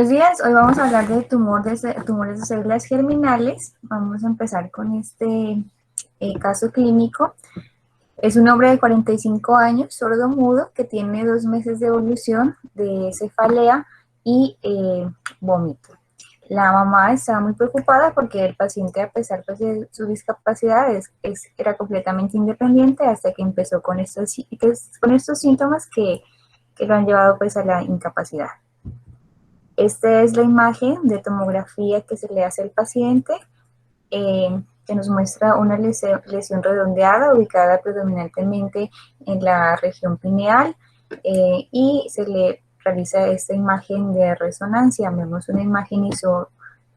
Buenos días, hoy vamos a hablar de tumores de células germinales. Vamos a empezar con este caso clínico. Es un hombre de 45 años, sordo-mudo, que tiene 2 meses de evolución de cefalea y vómito. La mamá estaba muy preocupada porque el paciente, a pesar pues, de su discapacidad, era completamente independiente hasta que empezó con estos síntomas que lo han llevado pues, a la incapacidad. Esta es la imagen de tomografía que se le hace al paciente, que nos muestra una lesión redondeada ubicada predominantemente en la región pineal, y se le realiza esta imagen de resonancia. Vemos una imagen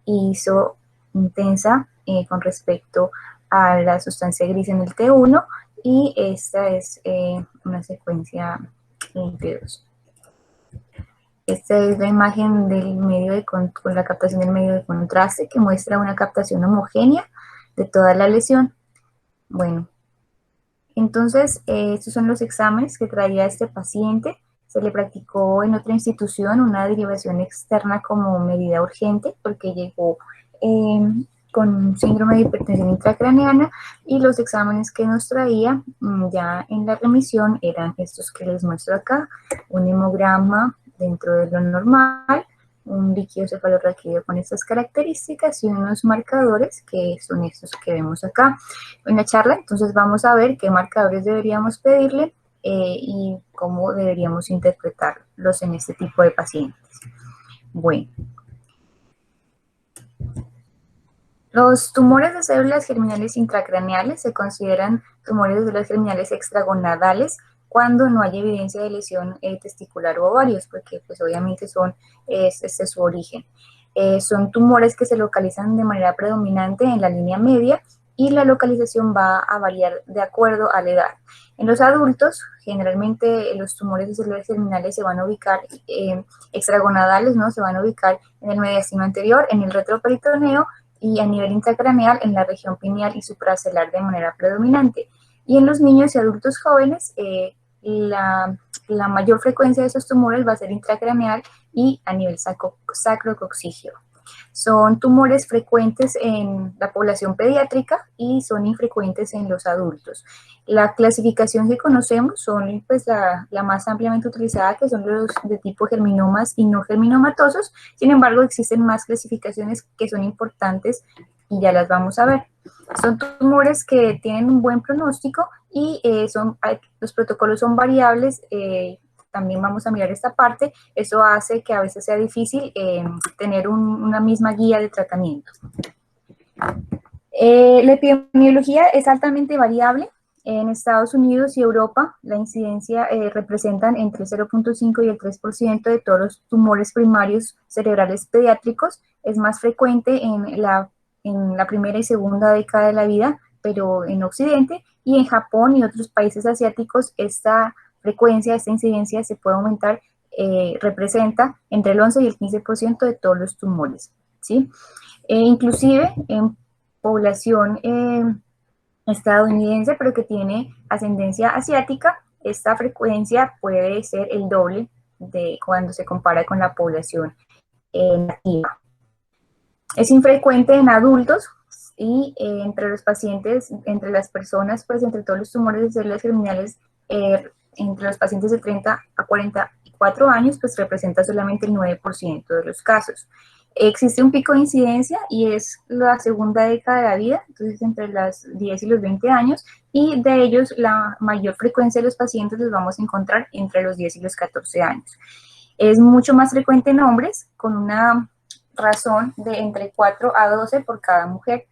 ISO intensa con respecto a la sustancia gris en el T1, y esta es una secuencia en T2. Esta es la imagen del medio con la captación del medio de contraste, que muestra una captación homogénea de toda la lesión. Bueno, entonces estos son los exámenes que traía este paciente. Se le practicó en otra institución una derivación externa como medida urgente porque llegó con un síndrome de hipertensión intracraneana, y los exámenes que nos traía ya en la remisión eran estos que les muestro acá: un hemograma dentro de lo normal, un líquido cefalorraquídeo con estas características y unos marcadores que son estos que vemos acá en la charla. Entonces vamos a ver qué marcadores deberíamos pedirle y cómo deberíamos interpretarlos en este tipo de pacientes. Bueno, los tumores de células germinales intracraneales se consideran tumores de células germinales extragonadales cuando no hay evidencia de lesión testicular o ovarios, porque pues obviamente este es su origen. Son tumores que se localizan de manera predominante en la línea media, y la localización va a variar de acuerdo a la edad. En los adultos, generalmente los tumores de células germinales se van a ubicar extragonadales, ¿no? Se van a ubicar en el mediastino anterior, en el retroperitoneo, y a nivel intracraneal en la región pineal y supracelular de manera predominante. Y en los niños y adultos jóvenes, la mayor frecuencia de esos tumores va a ser intracraneal y a nivel sacrococcígeo. Son tumores frecuentes en la población pediátrica y son infrecuentes en los adultos. La clasificación que conocemos son pues, la más ampliamente utilizada, que son los de tipo germinomas y no germinomatosos. Sin embargo, existen más clasificaciones que son importantes y ya las vamos a ver. Son tumores que tienen un buen pronóstico y los protocolos son variables. También vamos a mirar esta parte. Eso hace que a veces sea difícil tener una misma guía de tratamiento. La epidemiología es altamente variable. En Estados Unidos y Europa, la incidencia representan entre el 0.5 y el 3% de todos los tumores primarios cerebrales pediátricos. Es más frecuente en la primera y segunda década de la vida, pero en Occidente, y en Japón y otros países asiáticos esta frecuencia, esta incidencia se puede aumentar, representa entre el 11 y el 15% de todos los tumores, ¿sí? Inclusive en población estadounidense, pero que tiene ascendencia asiática, esta frecuencia puede ser el doble de cuando se compara con la población nativa. Es infrecuente en adultos y entre los pacientes, entre las personas, pues entre todos los tumores de células germinales, entre los pacientes de 30 a 44 años, pues representa solamente el 9% de los casos. Existe un pico de incidencia y es la segunda década de la vida, entonces entre los 10 y los 20 años, y de ellos la mayor frecuencia de los pacientes los vamos a encontrar entre los 10 y los 14 años. Es mucho más frecuente en hombres, con una razón de entre 4 a 12 por cada mujer.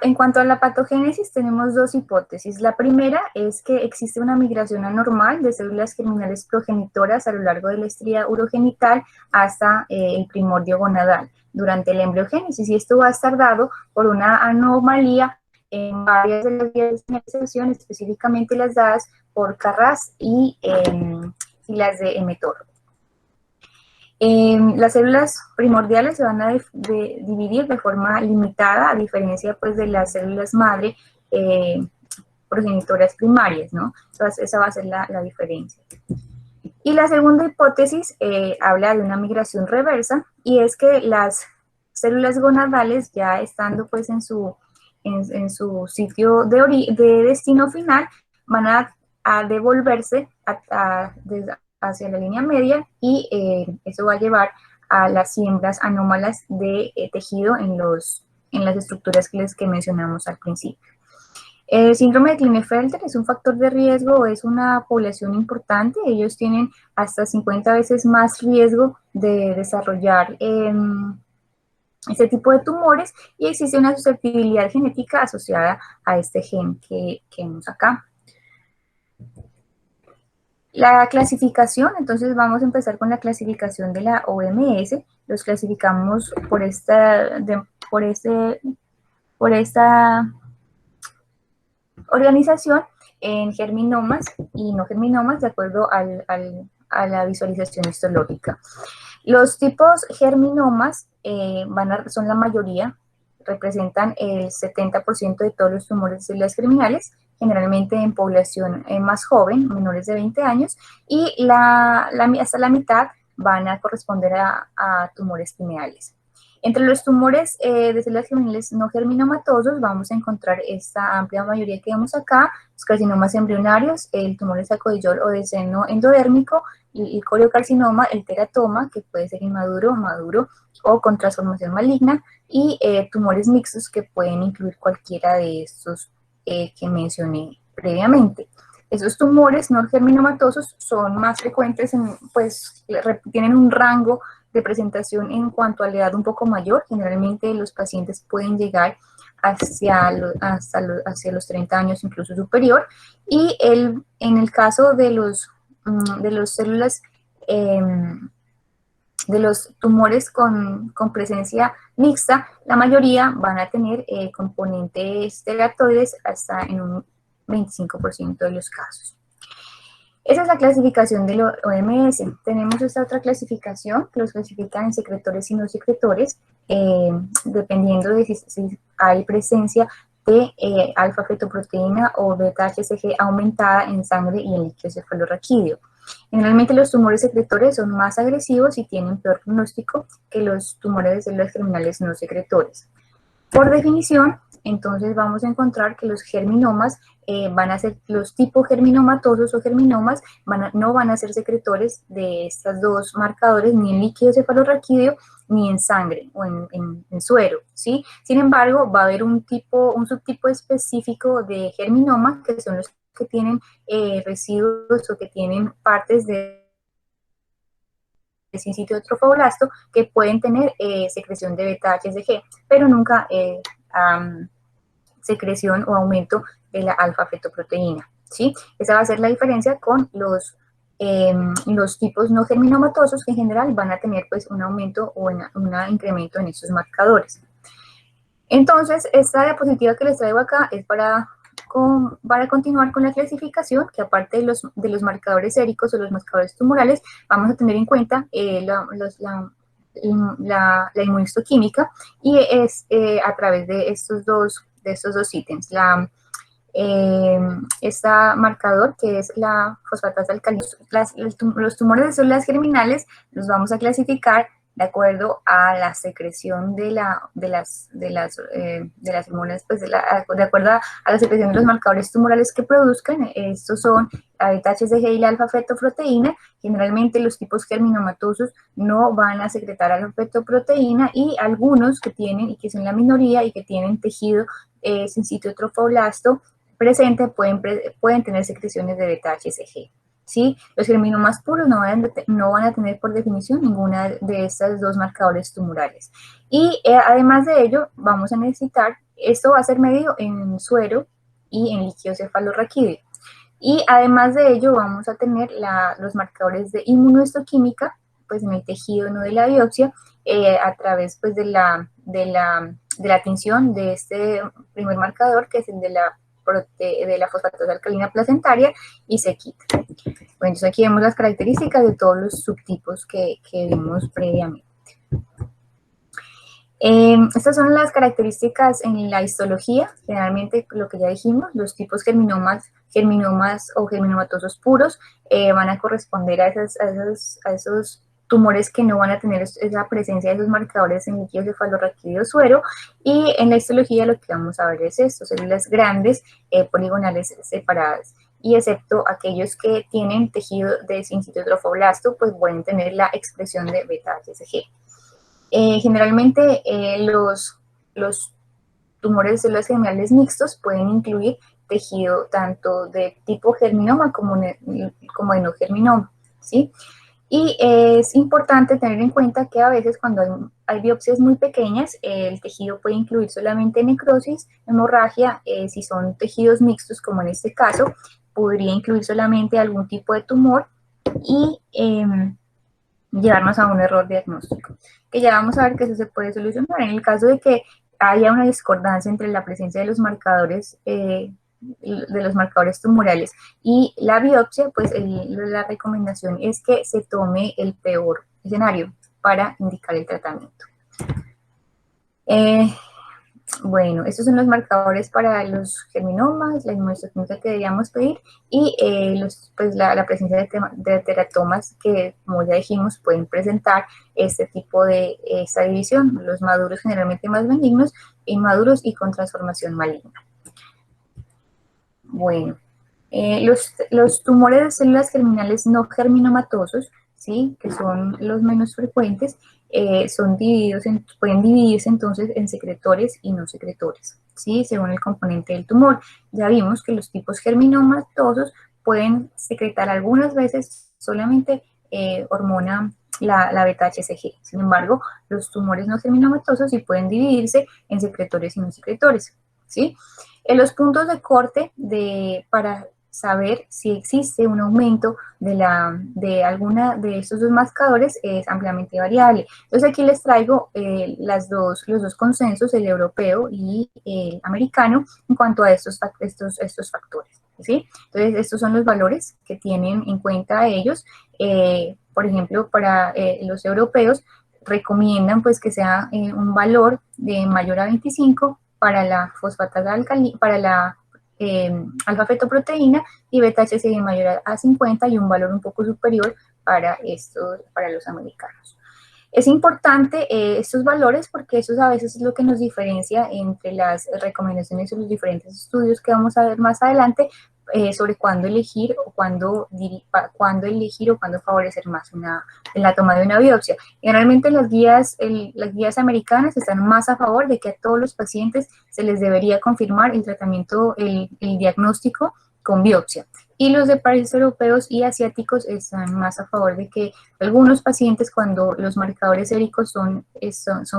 En cuanto a la patogénesis, tenemos dos hipótesis. La primera es que existe una migración anormal de células germinales progenitoras a lo largo de la estría urogenital hasta el primordio gonadal durante la embriogénesis, y esto va a estar dado por una anomalía en varias de las vías de señalización, específicamente las dadas por Carras y las de Emetor. Las células primordiales se van a dividir de forma limitada, a diferencia pues, de las células madre progenitoras primarias, ¿no? Entonces, esa va a ser la diferencia. Y la segunda hipótesis habla de una migración reversa, y es que las células gonadales, ya estando pues en su sitio de destino final, van a devolverse hacia la línea media, y eso va a llevar a las siembras anómalas de tejido en las estructuras que mencionamos al principio. El síndrome de Klinefelter es un factor de riesgo, es una población importante. Ellos tienen hasta 50 veces más riesgo de desarrollar este tipo de tumores, y existe una susceptibilidad genética asociada a este gen que vemos acá. La clasificación, entonces vamos a empezar con la clasificación de la OMS. Los clasificamos por esta organización en germinomas y no germinomas, de acuerdo a la visualización histológica. Los tipos germinomas son la mayoría, representan el 70% de todos los tumores de células germinales, generalmente en población más joven, menores de 20 años, y hasta la mitad van a corresponder a tumores pineales. Entre los tumores de células germinales no germinomatosos vamos a encontrar esta amplia mayoría que vemos acá: los carcinomas embrionarios, el tumor de sarcodillol o de seno endodérmico, el coriocarcinoma, el teratoma, que puede ser inmaduro, maduro o con transformación maligna, y tumores mixtos, que pueden incluir cualquiera de estos que mencioné previamente. Esos tumores no germinomatosos son más frecuentes, pues tienen un rango de presentación en cuanto a la edad un poco mayor. Generalmente los pacientes pueden llegar hacia los 30 años, incluso superior, y en el caso de los células, de los tumores con presencia mixta, la mayoría van a tener componentes teratoides hasta en un 25% de los casos. Esa es la clasificación de la OMS. Tenemos esta otra clasificación que los clasifica en secretores y no secretores, dependiendo de si hay presencia de alfa-fetoproteína o beta-HCG aumentada en sangre y en líquido cefalorraquídeo. Generalmente los tumores secretores son más agresivos y tienen peor pronóstico que los tumores de células germinales no secretores. Por definición, entonces vamos a encontrar que los germinomas van a ser los tipos germinomatosos o germinomas, no van a ser secretores de estos dos marcadores, ni en líquido cefalorraquídeo ni en sangre o en suero, ¿sí? Sin embargo, va a haber un subtipo específico de germinoma, que son los que tienen residuos o que tienen partes de sitio de trofoblasto, que pueden tener secreción de beta-HCG, pero nunca secreción o aumento de la alfa-fetoproteína, ¿sí? Esa va a ser la diferencia con los tipos no germinomatosos, que en general van a tener pues un aumento o un incremento en estos marcadores. Entonces, esta diapositiva que les traigo acá es para continuar con la clasificación, que aparte de los marcadores séricos o los marcadores tumorales, vamos a tener en cuenta la inmunistoquímica, y es a través de estos dos ítems. Este marcador, que es la fosfatasa alcalina. Los tumores de células germinales los vamos a clasificar de acuerdo a la secreción de las hormonas, pues de acuerdo a la secreción de los marcadores tumorales que produzcan. Estos son la beta-HCG y la alfa-fetoproteína. Generalmente los tipos germinomatosos no van a secretar alfa-fetoproteína, y algunos que tienen, y que son la minoría, y que tienen tejido sin sitio trofoblasto presente, pueden tener secreciones de beta-HCG. ¿Sí? Los germinomas puros no van a tener por definición ninguna de estas dos marcadores tumorales. Y además de ello, vamos a necesitar, esto va a ser medido en suero y en líquido cefalorraquídeo. Y además de ello, vamos a tener los marcadores de inmunohistoquímica, pues en el tejido, no de la biopsia, a través pues de la tinción de este primer marcador, que es el de la fosfatasa alcalina placentaria, y se quita. Bueno, entonces aquí vemos las características de todos los subtipos que vimos previamente. Estas son las características en la histología, generalmente lo que ya dijimos, los tipos germinomas o germinomatosos puros van a corresponder a esos tumores que no van a tener esa presencia de esos marcadores en líquido cefalorraquídeo suero, y en la histología lo que vamos a ver es esto, células grandes, poligonales separadas, y excepto aquellos que tienen tejido de sincito trofoblasto, pues pueden tener la expresión de beta-HCG. Generalmente los tumores de células germinales mixtos pueden incluir tejido tanto de tipo germinoma como enogerminoma, ¿sí? Y es importante tener en cuenta que a veces cuando hay biopsias muy pequeñas, el tejido puede incluir solamente necrosis, hemorragia. Si son tejidos mixtos, como en este caso, podría incluir solamente algún tipo de tumor y llevarnos a un error diagnóstico, que ya vamos a ver que eso se puede solucionar. En el caso de que haya una discordancia entre la presencia de los marcadores tumorales y la biopsia, pues la recomendación es que se tome el peor escenario para indicar el tratamiento. Bueno, estos son los marcadores para los germinomas, la inmunohistoquímica que deberíamos pedir, y pues la presencia de teratomas que, como ya dijimos, pueden presentar este tipo de esta división, los maduros generalmente más benignos, inmaduros y con transformación maligna. Bueno, los tumores de células germinales no germinomatosos, ¿sí?, que son los menos frecuentes, pueden dividirse entonces en secretores y no secretores, ¿sí?, según el componente del tumor. Ya vimos que los tipos germinomatosos pueden secretar algunas veces solamente hormona, la beta-HCG. Sin embargo, los tumores no germinomatosos sí pueden dividirse en secretores y no secretores, ¿sí? En los puntos de corte para saber si existe un aumento de alguna de estos dos marcadores es ampliamente variable. Entonces aquí les traigo los dos consensos, el europeo y el americano, en cuanto a estos factores, ¿sí? Entonces estos son los valores que tienen en cuenta ellos. Por ejemplo, para los europeos recomiendan pues que sea un valor de mayor a 25 para la fosfatasa alcalina, para la alfa-fetoproteína, y beta-HCG mayor a 50 y un valor un poco superior para los americanos. Es importante estos valores porque eso a veces es lo que nos diferencia entre las recomendaciones de los diferentes estudios que vamos a ver más adelante sobre cuándo elegir o cuándo favorecer más en la toma de una biopsia. Generalmente las guías americanas están más a favor de que a todos los pacientes se les debería confirmar el tratamiento, el diagnóstico con biopsia. Y los de países europeos y asiáticos están más a favor de que algunos pacientes, cuando los marcadores séricos son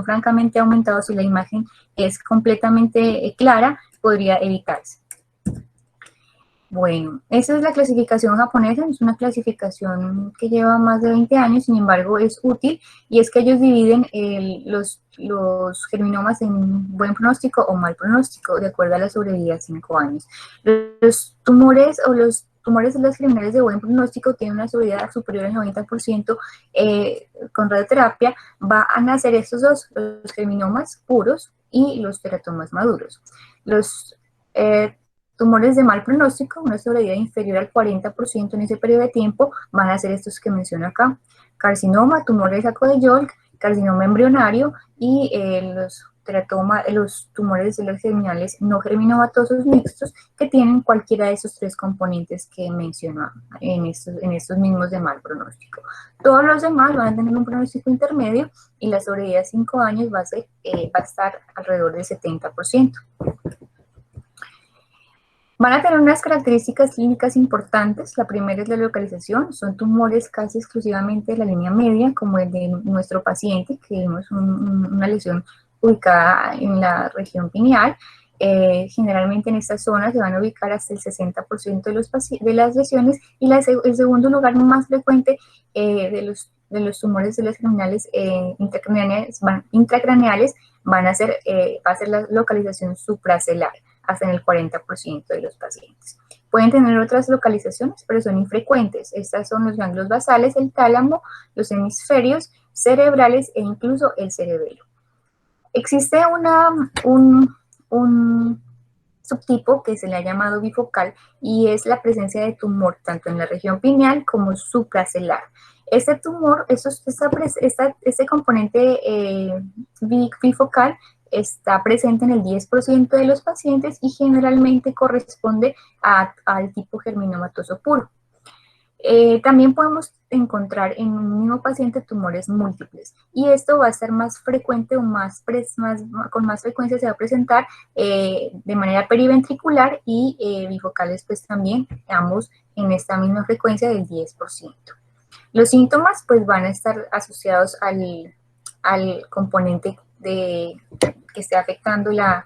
francamente aumentados y la imagen es completamente clara, podría evitarse. Bueno, esa es la clasificación japonesa, es una clasificación que lleva más de 20 años, sin embargo es útil, y es que ellos dividen los germinomas en buen pronóstico o mal pronóstico, de acuerdo a la sobrevida de 5 años. Los tumores de las germinales de buen pronóstico tienen una sobrevida superior al 90% con radioterapia. Van a nacer estos dos, los germinomas puros y los teratomas maduros. Los tumores de mal pronóstico, una sobrevida inferior al 40% en ese periodo de tiempo, van a ser estos que menciono acá: carcinoma, tumor de saco de Yolk, carcinoma embrionario y los tumores de células germinales no germinomatosos mixtos, que tienen cualquiera de esos tres componentes que menciono en estos mismos de mal pronóstico. Todos los demás van a tener un pronóstico intermedio y la sobrevida de 5 años va a estar alrededor del 70%. Van a tener unas características clínicas importantes. La primera es la localización. Son tumores casi exclusivamente de la línea media, como el de nuestro paciente, que vimos una lesión ubicada en la región pineal. Generalmente en esta zona se van a ubicar hasta el 60% de las lesiones, y el segundo lugar más frecuente de los tumores de las germinales intracraneales va a ser la localización supracelular, hasta en el 40% de los pacientes. Pueden tener otras localizaciones, pero son infrecuentes. Estas son los ganglios basales, el tálamo, los hemisferios cerebrales e incluso el cerebelo. Existe un subtipo que se le ha llamado bifocal y es la presencia de tumor tanto en la región pineal como supracelular. Este tumor, este componente bifocal está presente en el 10% de los pacientes y generalmente corresponde al tipo germinomatoso puro. También podemos encontrar en un mismo paciente tumores múltiples y esto va a ser más frecuente o con más frecuencia se va a presentar de manera periventricular y bifocales pues también, ambos en esta misma frecuencia del 10%. Los síntomas pues van a estar asociados al componente que esté afectando la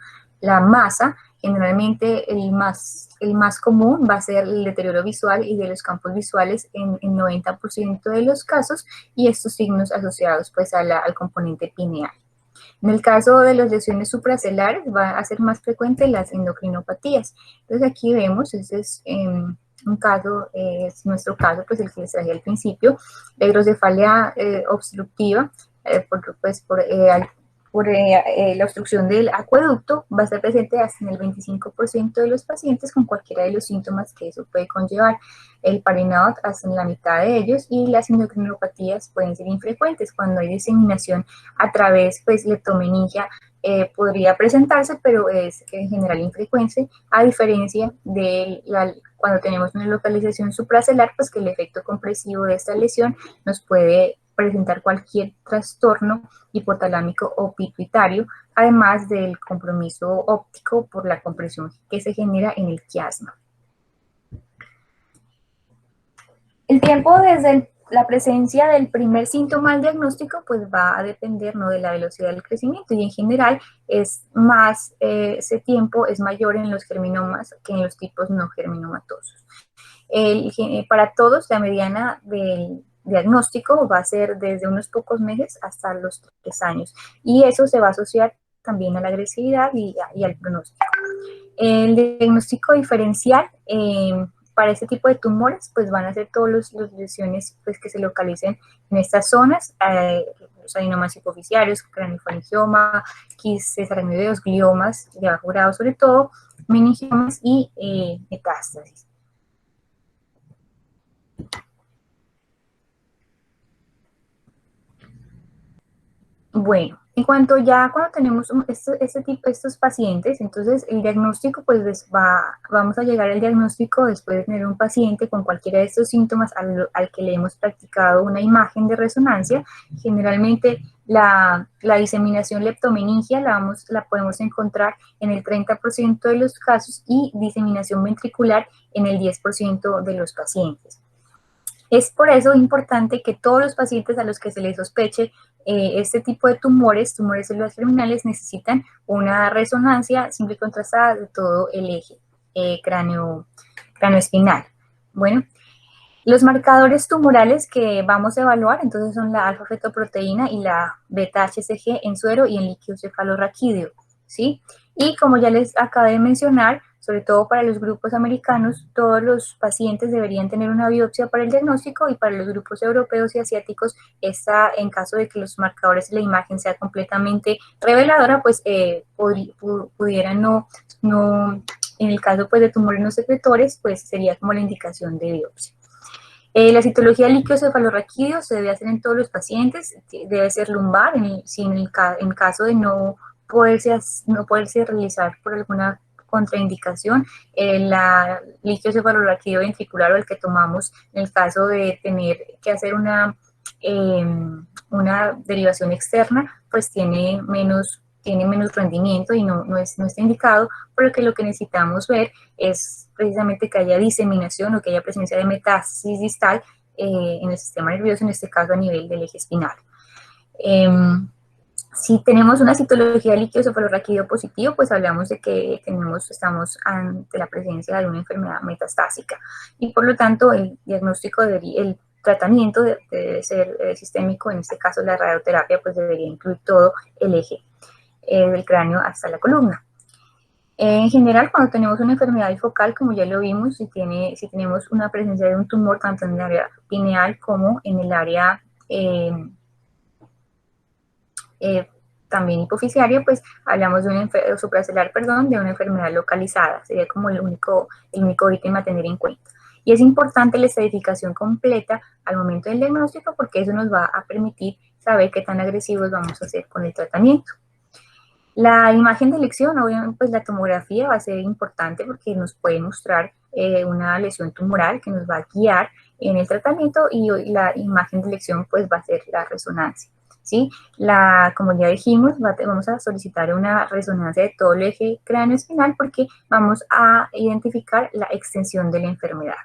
masa. Generalmente el más común va a ser el deterioro visual y de los campos visuales en 90% de los casos y estos signos asociados pues al componente pineal. En el caso de las lesiones supracelares va a ser más frecuente las endocrinopatías. Entonces aquí vemos, ese es un caso, es nuestro caso, pues el que les traje al principio, la hidrocefalia obstructiva, por la obstrucción del acueducto va a estar presente hasta en el 25% de los pacientes con cualquiera de los síntomas que eso puede conllevar. El Parinaud hasta en la mitad de ellos y las endocrinopatías pueden ser infrecuentes cuando hay diseminación a través, pues, leptomeningia podría presentarse, pero es en general infrecuente, a diferencia de cuando tenemos una localización supracelular, pues que el efecto compresivo de esta lesión nos puede presentar cualquier trastorno hipotalámico o pituitario, además del compromiso óptico por la compresión que se genera en el quiasma. El tiempo desde la presencia del primer síntoma al diagnóstico pues va a depender, ¿no?, de la velocidad del crecimiento y en general ese tiempo es mayor en los germinomas que en los tipos no germinomatosos. Para todos la mediana del diagnóstico va a ser desde unos pocos meses hasta los 3 años y eso se va a asociar también a la agresividad y al pronóstico. El diagnóstico diferencial para este tipo de tumores pues van a ser todas las lesiones pues, que se localicen en estas zonas, los adenomas hipoficiarios, craniofaringioma, quistes aracnoideos, gliomas de bajo grado sobre todo, meningiomas y metástasis. Bueno, cuando tenemos estos pacientes, entonces el diagnóstico, pues vamos a llegar al diagnóstico después de tener un paciente con cualquiera de estos síntomas al que le hemos practicado una imagen de resonancia. Generalmente la diseminación leptomeningia la podemos encontrar en el 30% de los casos y diseminación ventricular en el 10% de los pacientes. Es por eso importante que todos los pacientes a los que se les sospeche este tipo de tumores celulares germinales, necesitan una resonancia simple y contrastada de todo el eje craneoespinal. Bueno, los marcadores tumorales que vamos a evaluar, entonces son la alfa-fetoproteína y la beta-HCG en suero y en líquido cefalorraquídeo, ¿sí? Y como ya les acabé de mencionar, sobre todo para los grupos americanos, todos los pacientes deberían tener una biopsia para el diagnóstico y para los grupos europeos y asiáticos, en caso de que los marcadores de la imagen sea completamente reveladora, pues pudieran en el caso pues, de tumores no secretores, pues sería como la indicación de biopsia. La citología líquido cefalorraquídeo se debe hacer en todos los pacientes, debe ser lumbar, en caso de no poderse realizar por alguna contraindicación, la líquido cefalorraquídeo ventricular o el que tomamos en el caso de tener que hacer una derivación externa, pues tiene menos rendimiento y no está indicado, porque lo que necesitamos ver es precisamente que haya diseminación o que haya presencia de metástasis distal en el sistema nervioso, en este caso a nivel del eje espinal. Si tenemos una citología líquido cefalorraquídeo positivo, pues hablamos de que estamos ante la presencia de una enfermedad metastásica y por lo tanto el tratamiento debe ser sistémico, en este caso la radioterapia pues debería incluir todo el eje del cráneo hasta la columna. En general, cuando tenemos una enfermedad bifocal, como ya lo vimos, si tenemos una presencia de un tumor tanto en el área pineal como en el área también hipoficiario, pues hablamos de una supracelular, perdón, de una enfermedad localizada. Sería como el único ítem a tener en cuenta. Y es importante la estadificación completa al momento del diagnóstico porque eso nos va a permitir saber qué tan agresivos vamos a hacer con el tratamiento. La imagen de elección, obviamente, pues la tomografía va a ser importante porque nos puede mostrar una lesión tumoral que nos va a guiar en el tratamiento y la imagen de elección pues va a ser la resonancia. ¿Sí? Como ya dijimos, vamos a solicitar una resonancia de todo el eje cráneo-espinal porque vamos a identificar la extensión de la enfermedad.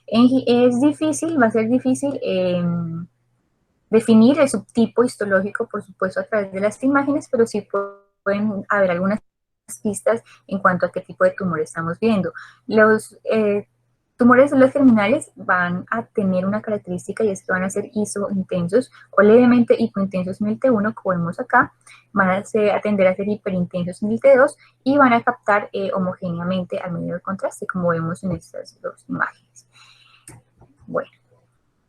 Es difícil, va a ser difícil definir el subtipo histológico, por supuesto, a través de las imágenes, pero sí pueden haber algunas pistas en cuanto a qué tipo de tumor estamos viendo. Los tumores de los germinales van a tener una característica y es que van a ser isointensos o levemente hipointensos en el T1, como vemos acá, van a tender a ser hiperintensos en el T2 y van a captar homogéneamente al medio de contraste, como vemos en estas dos imágenes. Bueno.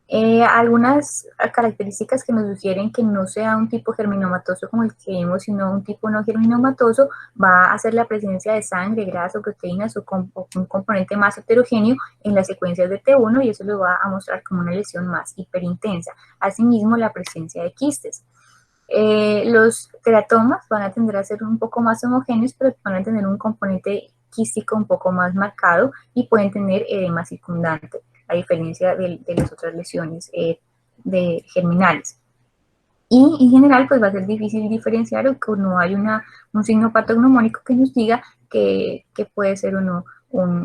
Algunas características que nos sugieren que no sea un tipo germinomatoso como el que vimos, sino un tipo no germinomatoso, va a ser la presencia de sangre, grasa o proteínas o un componente más heterogéneo en las secuencias de T1 y eso lo va a mostrar como una lesión más hiperintensa. Asimismo, la presencia de quistes. Los teratomas van a tender a ser un poco más homogéneos, pero van a tener un componente quístico un poco más marcado y pueden tener edema circundante, a diferencia de las otras lesiones de germinales. Y en general, pues va a ser difícil diferenciar o que no hay un signo patognomónico que nos diga que puede ser o no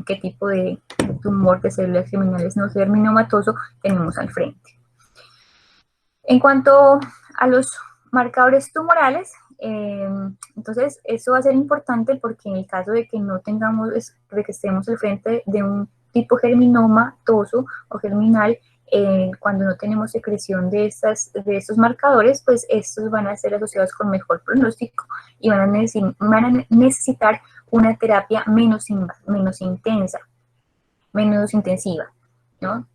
qué tipo de tumor de células germinales no germinomatoso tenemos al frente. En cuanto a los marcadores tumorales, entonces eso va a ser importante porque en el caso de que no tengamos, de que estemos al frente de un tipo germinomatoso o germinal, cuando no tenemos secreción de estos marcadores, pues estos van a ser asociados con mejor pronóstico y van a necesitar una terapia menos intensa, menos intensiva, ¿no?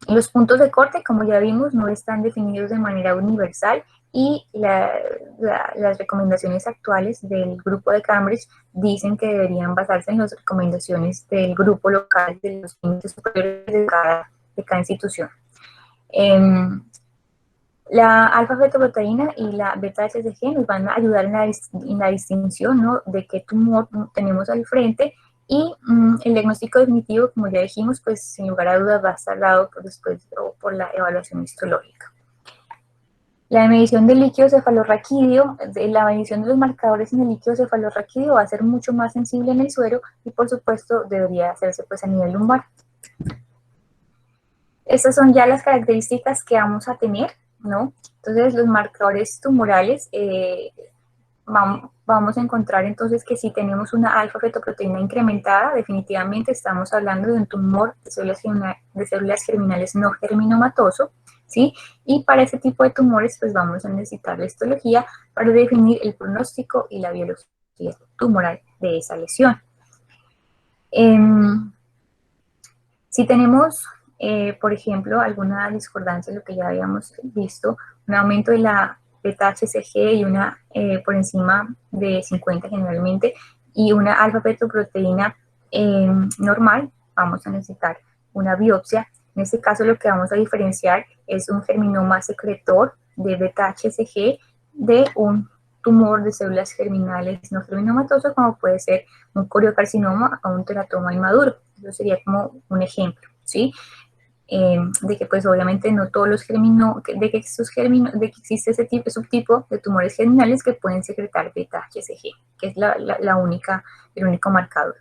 Los puntos de corte, como ya vimos, no están definidos de manera universal y las recomendaciones actuales del grupo de Cambridge dicen que deberían basarse en las recomendaciones del grupo local de los límites superiores de cada institución. La alfa-fetoproteína y la beta-HCG nos van a ayudar en la distinción, ¿no?, de qué tumor tenemos al frente y el diagnóstico definitivo, como ya dijimos, pues sin lugar a dudas va a estar dado después por la evaluación histológica. La medición del líquido cefalorraquídeo, la medición de los marcadores en el líquido cefalorraquídeo va a ser mucho más sensible en el suero y por supuesto debería hacerse pues a nivel lumbar. Estas son ya las características que vamos a tener, ¿no? Entonces los marcadores tumorales, vamos a encontrar entonces que si tenemos una alfa-fetoproteína incrementada, definitivamente estamos hablando de un tumor de células germinales no germinomatoso, ¿sí? Y para ese tipo de tumores, pues vamos a necesitar la histología para definir el pronóstico y la biología tumoral de esa lesión. Si tenemos, por ejemplo, alguna discordancia, lo que ya habíamos visto, un aumento de la beta-HCG y una por encima de 50 generalmente, y una alfa-fetoproteína normal, vamos a necesitar una biopsia. En este caso lo que vamos a diferenciar es un germinoma secretor de beta-HCG de un tumor de células germinales no germinomatoso, como puede ser un coriocarcinoma o un teratoma inmaduro. Eso sería como un ejemplo, ¿sí? De que pues obviamente no todos los de que existe ese subtipo de tumores germinales que pueden secretar beta-HCG, que es el único marcador.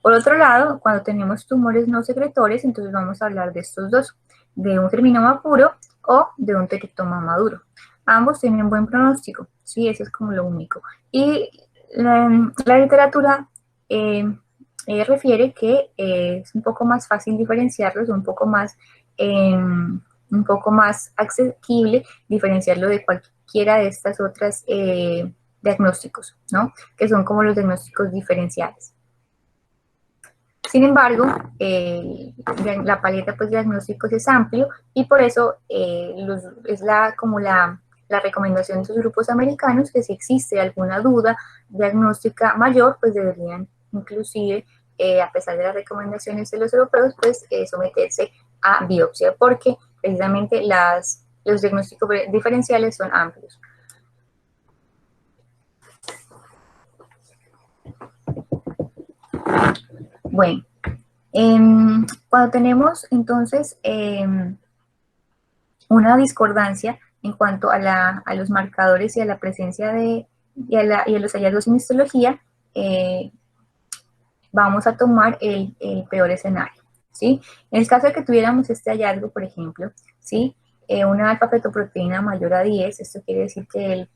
Por otro lado, cuando tenemos tumores no secretores, entonces vamos a hablar de estos dos, de un germinoma puro o de un teratoma maduro. Ambos tienen buen pronóstico, sí, eso es como lo único. Y la literatura refiere que es un poco más fácil diferenciarlos, un poco más asequible diferenciarlo de cualquiera de estas otras diagnósticos, ¿no? Que son como los diagnósticos diferenciales. Sin embargo, la paleta pues, de diagnósticos es amplio y por eso es como la la recomendación de los grupos americanos que si existe alguna duda diagnóstica mayor, pues deberían inclusive, a pesar de las recomendaciones de los europeos, pues someterse a biopsia, porque precisamente los diagnósticos diferenciales son amplios. Bueno, cuando tenemos entonces una discordancia en cuanto a los marcadores y a la presencia y a los hallazgos en histología, vamos a tomar el peor escenario, ¿sí? En el caso de que tuviéramos este hallazgo, por ejemplo, ¿sí? Una alfa-fetoproteína mayor a 10, esto quiere decir que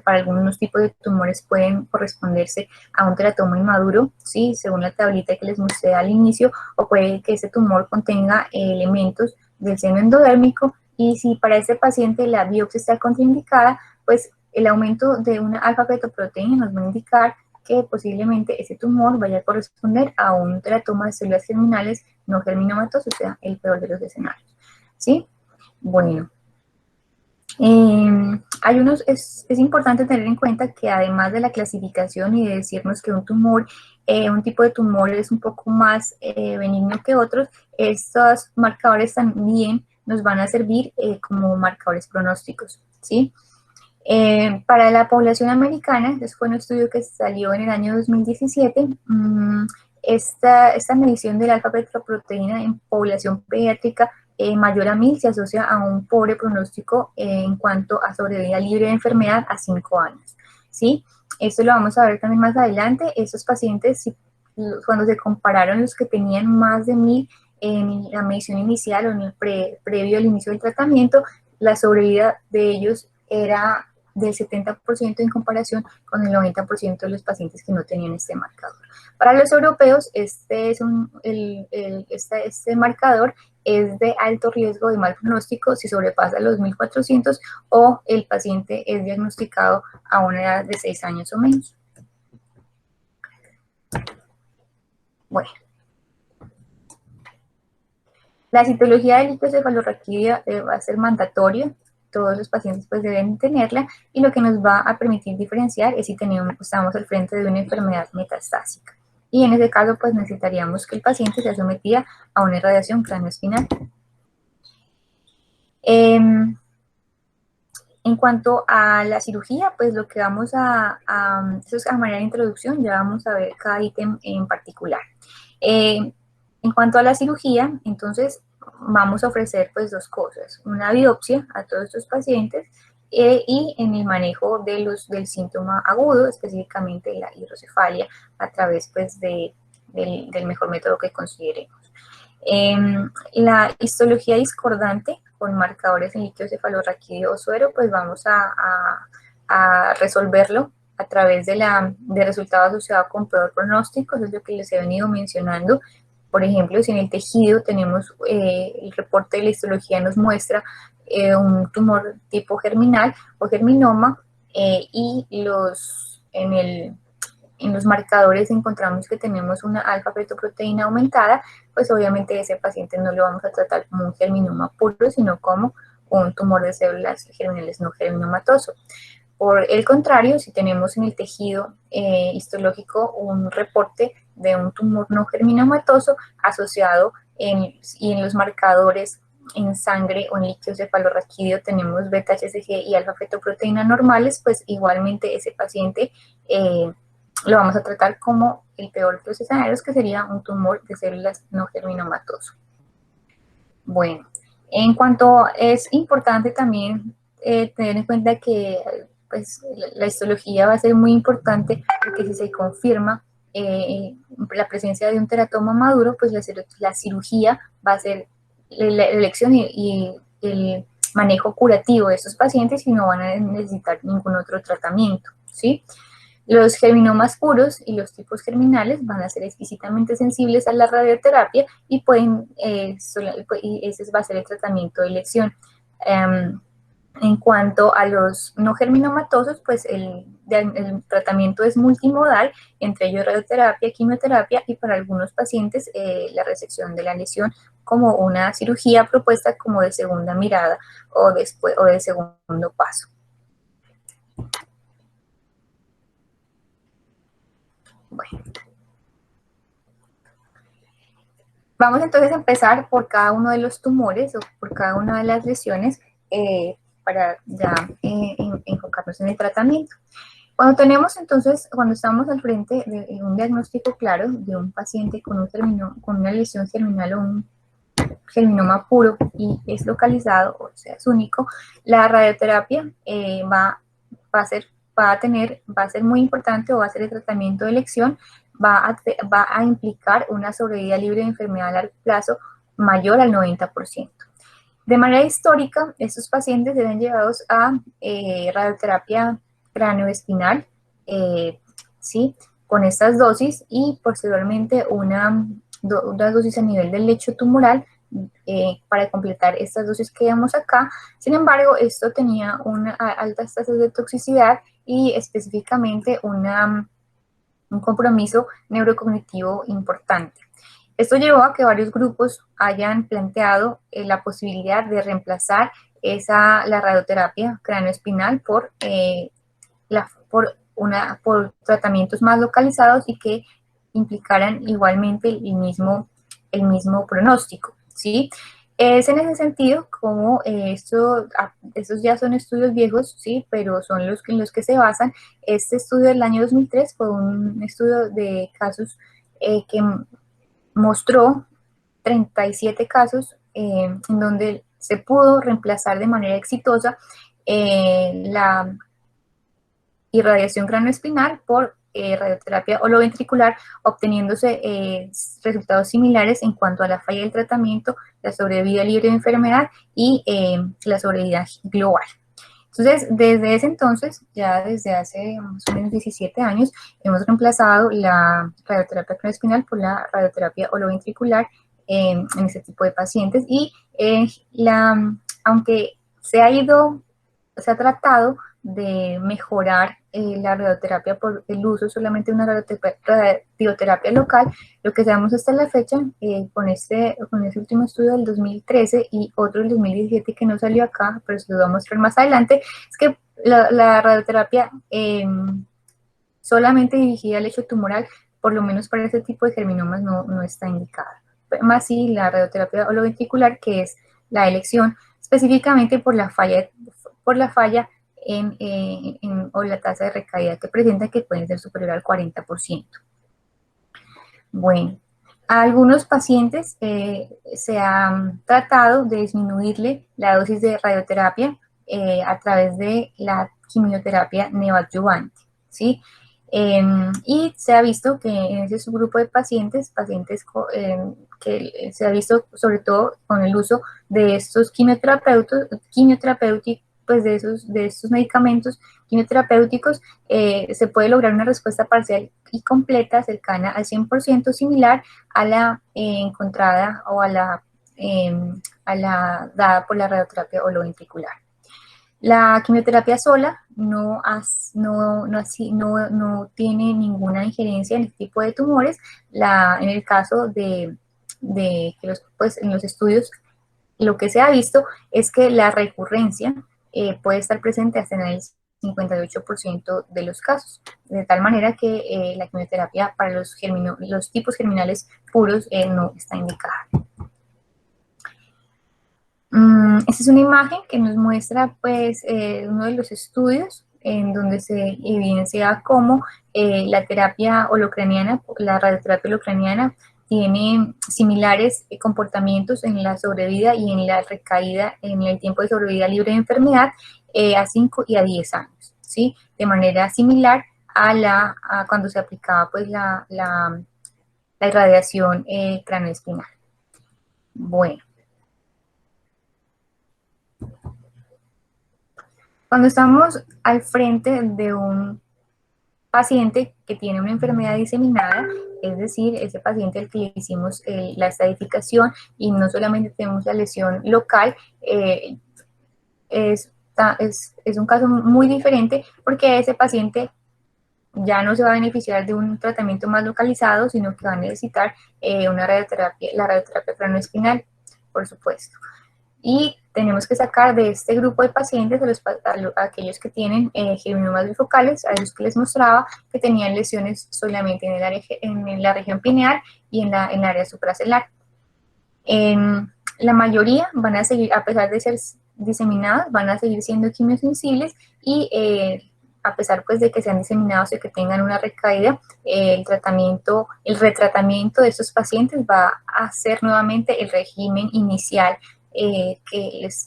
para algunos tipos de tumores pueden corresponderse a un teratoma inmaduro, ¿sí? Según la tablita que les mostré al inicio, o puede que ese tumor contenga elementos del seno endodérmico, y si para este paciente la biopsia está contraindicada, pues el aumento de una alfa-fetoproteína nos va a indicar que posiblemente ese tumor vaya a corresponder a un teratoma de células germinales no germinómatos, o sea, el peor de los escenarios, ¿sí? Bueno, es importante tener en cuenta que además de la clasificación y de decirnos que un tumor, un tipo de tumor es un poco más benigno que otros, estos marcadores también nos van a servir como marcadores pronósticos, ¿sí? Para la población americana, este fue un estudio que salió en el año 2017, esta medición de la alfa-fetoproteína en población pediátrica mayor a 1000 se asocia a un pobre pronóstico en cuanto a sobrevida libre de enfermedad a 5 años, ¿sí? Esto lo vamos a ver también más adelante. Estos pacientes, cuando se compararon los que tenían más de 1000 en la medición inicial o en el previo al inicio del tratamiento, la sobrevida de ellos era del 70% en comparación con el 90% de los pacientes que no tenían este marcador. Para los europeos, este marcador es de alto riesgo de mal pronóstico si sobrepasa los 1400 o el paciente es diagnosticado a una edad de 6 años o menos. Bueno. La citología del ictocefalorraquídeo va a ser mandatoria, todos los pacientes pues deben tenerla, y lo que nos va a permitir diferenciar es si estamos al frente de una enfermedad metastásica. Y en ese caso pues necesitaríamos que el paciente sea sometido a una irradiación craneoespinal. En cuanto a la cirugía, pues lo que vamos eso es a manera de introducción, ya vamos a ver cada ítem en particular. En cuanto a la cirugía, entonces vamos a ofrecer pues dos cosas, una biopsia a todos estos pacientes y en el manejo del síntoma agudo, específicamente la hidrocefalia, a través pues del mejor método que consideremos. La histología discordante con marcadores en líquido cefalorraquídeo o suero, pues vamos a resolverlo a través de resultados asociados con peor pronóstico. Eso es lo que les he venido mencionando. Por ejemplo, si en el tejido tenemos el reporte de la histología nos muestra un tumor tipo germinal o germinoma y en los marcadores encontramos que tenemos una alfa-fetoproteína aumentada, pues obviamente ese paciente no lo vamos a tratar como un germinoma puro, sino como un tumor de células germinales no germinomatoso. Por el contrario, si tenemos en el tejido histológico un reporte de un tumor no germinomatoso asociado y en los marcadores en sangre o en líquido cefalorraquídeo tenemos beta-HCG y alfa-fetoproteína normales, pues igualmente ese paciente lo vamos a tratar como el peor de los escenarios, que sería un tumor de células no germinomatoso. Bueno, en cuanto es importante también tener en cuenta que pues, la histología va a ser muy importante, porque si se confirma la presencia de un teratoma maduro, pues la cirugía va a ser la elección y el manejo curativo de estos pacientes y no van a necesitar ningún otro tratamiento, ¿sí? Los germinomas puros y los tipos germinales van a ser exquisitamente sensibles a la radioterapia y ese va a ser el tratamiento de elección. En cuanto a los no germinomatosos, pues el tratamiento es multimodal, entre ellos radioterapia, quimioterapia y para algunos pacientes la resección de la lesión como una cirugía propuesta como de segunda mirada o, después, o de segundo paso. Bueno. Vamos entonces a empezar por cada uno de los tumores o por cada una de las lesiones para ya enfocarnos en el tratamiento. Cuando tenemos entonces, cuando estamos al frente de un diagnóstico claro de un paciente con, con una lesión germinal o un germinoma puro y es localizado, o sea, es único, la radioterapia va a ser muy importante o va a ser el tratamiento de elección, va a implicar una sobrevida libre de enfermedad a largo plazo mayor al 90%. De manera histórica, estos pacientes eran llevados a radioterapia craneoespinal, ¿sí? Con estas dosis y posteriormente una dosis a nivel del lecho tumoral para completar estas dosis que vemos acá. Sin embargo, esto tenía altas tasas de toxicidad y específicamente un compromiso neurocognitivo importante. Esto llevó a que varios grupos hayan planteado la posibilidad de reemplazar la radioterapia craneoespinal por tratamientos más localizados y que implicaran igualmente el mismo pronóstico, ¿sí? Es en ese sentido como estos ya son estudios viejos, sí, pero son en los que se basan. Este estudio del año 2003 fue un estudio de casos que mostró 37 casos en donde se pudo reemplazar de manera exitosa la irradiación craneoespinal por radioterapia holoventricular, obteniéndose resultados similares en cuanto a la falla del tratamiento, la sobrevida libre de enfermedad y la sobrevida global. Entonces, desde ese entonces, ya desde hace más o menos 17 años, hemos reemplazado la radioterapia craneoespinal por la radioterapia holoventricular en este tipo de pacientes y aunque se ha tratado de mejorar la radioterapia por el uso solamente de una radioterapia local, lo que sabemos hasta la fecha, con este último estudio del 2013 y otro del 2017 que no salió acá, pero se lo voy a mostrar más adelante, es que la radioterapia solamente dirigida al lecho tumoral, por lo menos para este tipo de germinomas, no está indicada. Más sí la radioterapia holoventricular, que es la elección específicamente por la falla o la tasa de recaída que presenta, que pueden ser superior al 40%. Bueno, a algunos pacientes se han tratado de disminuirle la dosis de radioterapia a través de la quimioterapia neoadyuvante, ¿sí? Y se ha visto que en ese subgrupo de pacientes que se ha visto sobre todo con el uso de estos quimioterapéuticos, pues de estos medicamentos quimioterapéuticos, se puede lograr una respuesta parcial y completa cercana al 100%, similar a la encontrada o a la dada por la radioterapia holoventricular. La quimioterapia sola no tiene ninguna injerencia en este tipo de tumores. En el caso pues, en los estudios, lo que se ha visto es que la recurrencia puede estar presente hasta en el 58% de los casos, de tal manera que la quimioterapia para los tipos germinales puros no está indicada. Esta es una imagen que nos muestra pues uno de los estudios en donde se evidencia cómo la terapia holocraniana, la radioterapia holocraniana tiene similares comportamientos en la sobrevida y en la recaída, en el tiempo de sobrevida libre de enfermedad a 5 y a 10 años, ¿sí? De manera similar a cuando se aplicaba pues la irradiación craneoespinal. Bueno. Cuando estamos al frente de un paciente que tiene una enfermedad diseminada, es decir, ese paciente al que le hicimos la estadificación y no solamente tenemos la lesión local, es un caso muy diferente porque ese paciente ya no se va a beneficiar de un tratamiento más localizado, sino que va a necesitar la radioterapia craneoespinal por supuesto. Y tenemos que sacar de este grupo de pacientes a aquellos que tienen germinomas bifocales, a los que les mostraba que tenían lesiones solamente en la región pineal y en el área supracelular. La mayoría van a seguir, a pesar de ser diseminadas, van a seguir siendo quimiosensibles y a pesar pues de que sean diseminados y que tengan una recaída, el retratamiento de estos pacientes va a ser nuevamente el régimen inicial que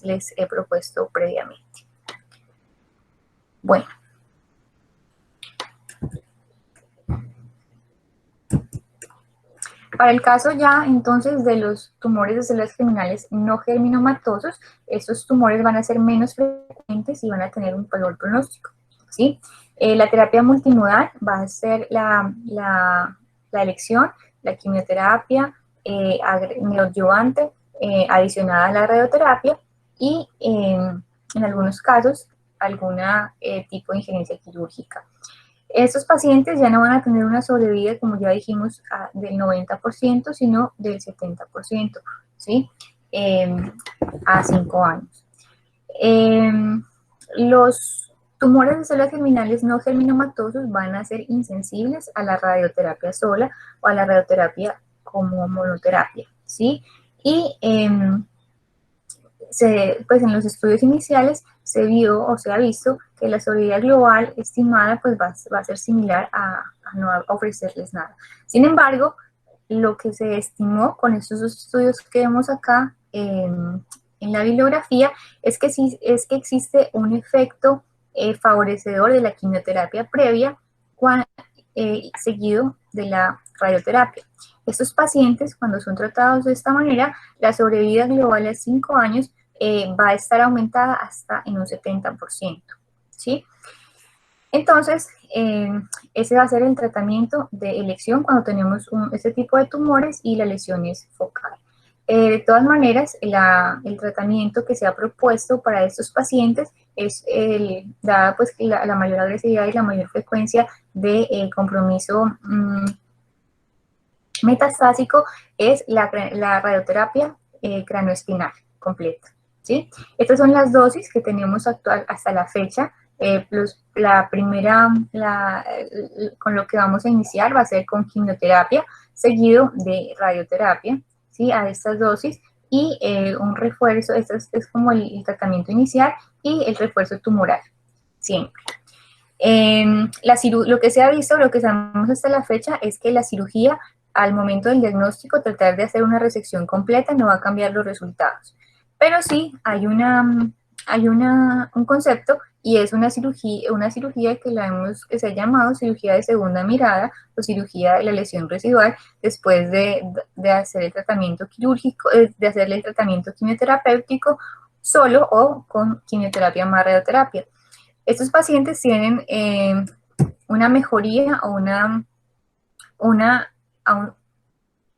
les he propuesto previamente. Bueno. Para el caso ya, entonces, de los tumores de células germinales no germinomatosos, estos tumores van a ser menos frecuentes y van a tener un peor pronóstico, ¿sí? La terapia multimodal va a ser la elección, la quimioterapia neoadyuvante adicionada a la radioterapia y, en algunos casos, alguna tipo de injerencia quirúrgica. Estos pacientes ya no van a tener una sobrevida, como ya dijimos, del 90%, sino del 70%, ¿sí? A 5 años. Los tumores de células germinales no germinomatosos van a ser insensibles a la radioterapia sola o a la radioterapia como monoterapia, ¿sí? Y pues en los estudios iniciales se vio o se ha visto que la sobrevida global estimada pues va a ser similar a no ofrecerles nada. Sin embargo, lo que se estimó con estos dos estudios que vemos acá en la bibliografía es que existe un efecto favorecedor de la quimioterapia previa seguido de la radioterapia. Estos pacientes, cuando son tratados de esta manera, la sobrevida global a 5 años va a estar aumentada hasta en un 70%, ¿sí? Entonces, ese va a ser el tratamiento de elección cuando tenemos este tipo de tumores y la lesión es focal. De todas maneras, el tratamiento que se ha propuesto para estos pacientes es, dada pues la mayor agresividad y la mayor frecuencia de compromiso metastásico, es la radioterapia craneoespinal completa, ¿sí? Estas son las dosis que tenemos hasta la fecha. La primera, con lo que vamos a iniciar va a ser con quimioterapia, seguido de radioterapia, ¿sí? A estas dosis, y un refuerzo, esto es como el tratamiento inicial, y el refuerzo tumoral, siempre. Lo que se ha visto, lo que sabemos hasta la fecha, es que la cirugía, al momento del diagnóstico, tratar de hacer una resección completa no va a cambiar los resultados. Pero sí hay un concepto, y es una cirugía que se ha llamado cirugía de segunda mirada o cirugía de la lesión residual después de hacer el tratamiento quirúrgico, de hacerle el tratamiento quimioterapéutico solo o con quimioterapia más radioterapia. Estos pacientes tienen una mejoría o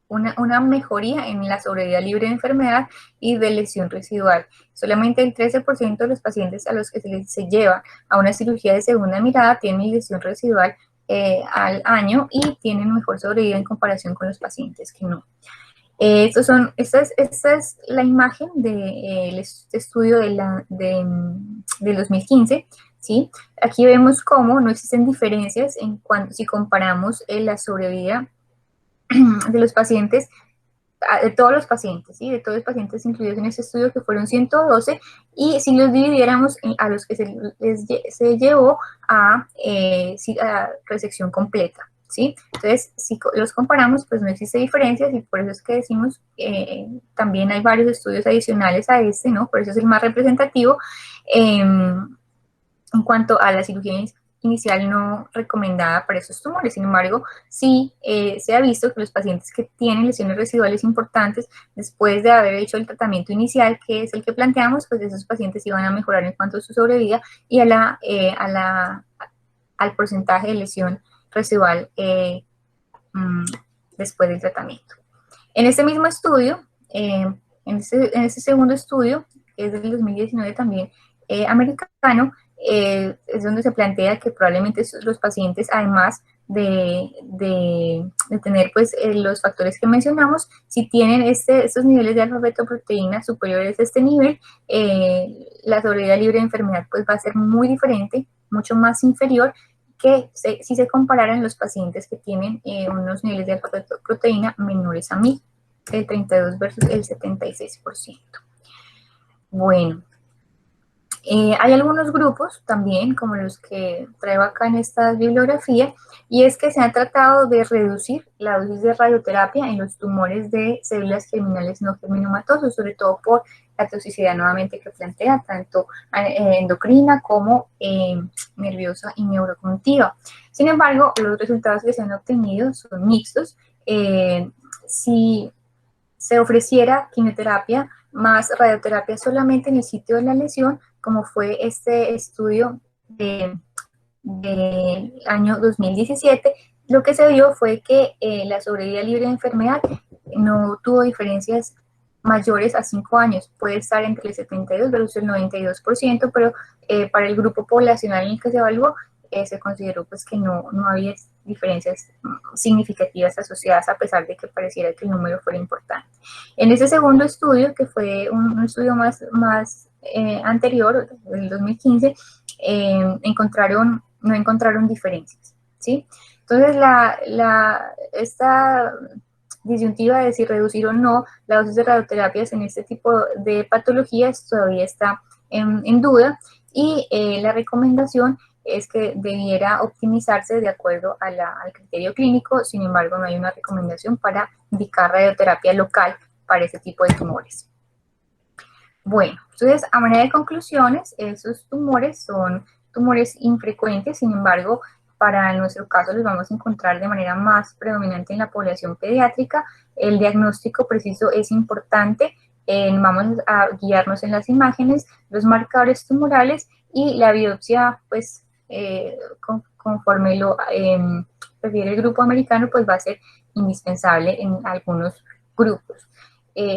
una mejoría en la sobrevida libre de enfermedad y de lesión residual. Solamente el 13% de los pacientes a los que se lleva a una cirugía de segunda mirada tienen lesión residual al año y tienen mejor sobrevida en comparación con los pacientes que no. Esta es la imagen del estudio del 2015, ¿sí? Aquí vemos cómo no existen diferencias si comparamos la sobrevida de los pacientes, de todos los pacientes, ¿sí? De todos los pacientes incluidos en este estudio, que fueron 112, y si los dividiéramos a los que se llevó a resección completa, ¿sí? Entonces, si los comparamos, pues no existe diferencias, y por eso es que decimos, también hay varios estudios adicionales a este, ¿no? Por eso es el más representativo en cuanto a la cirugía inicial no recomendada para esos tumores. Sin embargo, sí se ha visto que los pacientes que tienen lesiones residuales importantes, después de haber hecho el tratamiento inicial, que es el que planteamos, pues esos pacientes iban a mejorar en cuanto a su sobrevida y al porcentaje de lesión residual después del tratamiento. En este mismo estudio, en este segundo estudio, que es del 2019 también, americano, es donde se plantea que probablemente los pacientes, además de tener pues los factores que mencionamos. Si tienen estos niveles de alfa-fetoproteína superiores a este nivel, la sobrevida libre de enfermedad pues va a ser muy diferente, mucho más inferior que si se compararan los pacientes que tienen unos niveles de alfa-fetoproteína menores a 1000, el 32 versus el 76%. Bueno, hay algunos grupos también, como los que traigo acá en esta bibliografía, y es que se ha tratado de reducir la dosis de radioterapia en los tumores de células germinales no germinomatosos, sobre todo por la toxicidad nuevamente que plantea, tanto endocrina como nerviosa y neurocognitiva. Sin embargo, los resultados que se han obtenido son mixtos. Si se ofreciera quimioterapia más radioterapia solamente en el sitio de la lesión, como fue este estudio del año 2017, lo que se vio fue que la sobrevida libre de enfermedad no tuvo diferencias mayores a 5 años, puede estar entre el 72 versus el 92%, pero para el grupo poblacional en el que se evaluó, se consideró pues que no había diferencias significativas asociadas, a pesar de que pareciera que el número fuera importante. En ese segundo estudio, que fue un estudio más anterior, del 2015, no encontraron diferencias, ¿sí? Entonces, esta disyuntiva de si reducir o no la dosis de radioterapias en este tipo de patologías todavía está en duda, y la recomendación es que debiera optimizarse de acuerdo al criterio clínico. Sin embargo, no hay una recomendación para indicar radioterapia local para este tipo de tumores. Bueno, entonces, a manera de conclusiones, esos tumores son tumores infrecuentes. Sin embargo, para nuestro caso los vamos a encontrar de manera más predominante en la población pediátrica. El diagnóstico preciso es importante. Vamos a guiarnos en las imágenes, los marcadores tumorales y la biopsia, pues, conforme lo prefiere el grupo americano, pues va a ser indispensable en algunos grupos,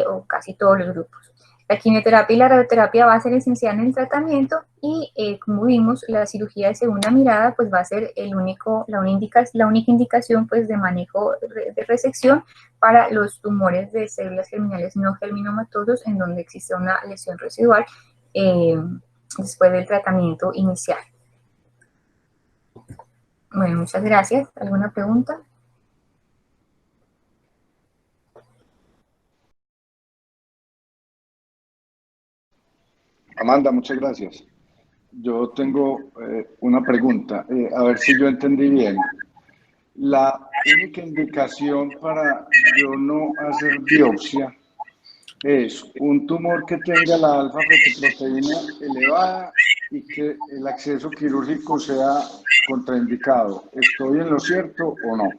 o casi todos los grupos. La quimioterapia y la radioterapia va a ser esencial en el tratamiento, y como vimos, la cirugía de segunda mirada pues va a ser la única indicación pues de manejo de resección para los tumores de células germinales no germinomatosos en donde existe una lesión residual después del tratamiento inicial. Bueno, muchas gracias. ¿Alguna pregunta? Amanda, muchas gracias. Yo tengo una pregunta, a ver si yo entendí bien. La única indicación para yo no hacer biopsia es un tumor que tenga la alfa-fetoproteína elevada y que el acceso quirúrgico sea contraindicado. ¿Estoy en lo cierto o no?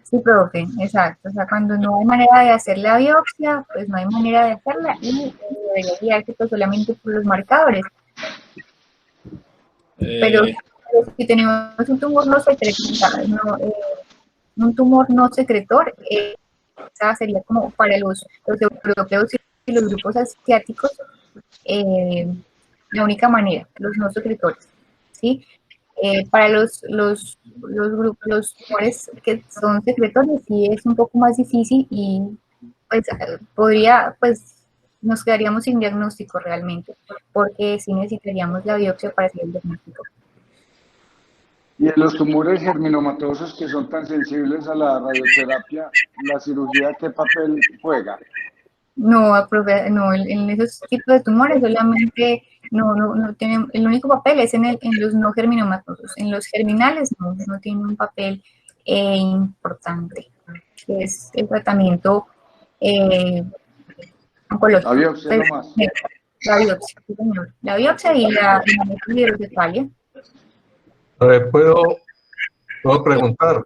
Sí, profe, exacto. O sea, cuando no hay manera de hacer la biopsia, pues no hay manera de hacerla, y debería guiarse pues solamente por los marcadores. Pero si tenemos un tumor no secretor, un tumor no secretor, esa sería como para los europeos y los grupos asiáticos la única manera, los no secretores, ¿sí? Para los grupos, los tumores que son secretorios, sí es un poco más difícil, y pues nos quedaríamos sin diagnóstico realmente, porque sí necesitaríamos la biopsia para hacer el diagnóstico. Y en los tumores germinomatosos que son tan sensibles a la radioterapia, ¿la cirugía qué papel juega? No, profe, no, en esos tipos de tumores solamente no tienen, el único papel es en los no germinomatosos. En los germinales no tiene un papel importante, que es el tratamiento oncológico. La biopsia Pues, nomás. la biopsia, sí, señor. La biopsia y la hidrocefalia. ¿Puedo preguntar?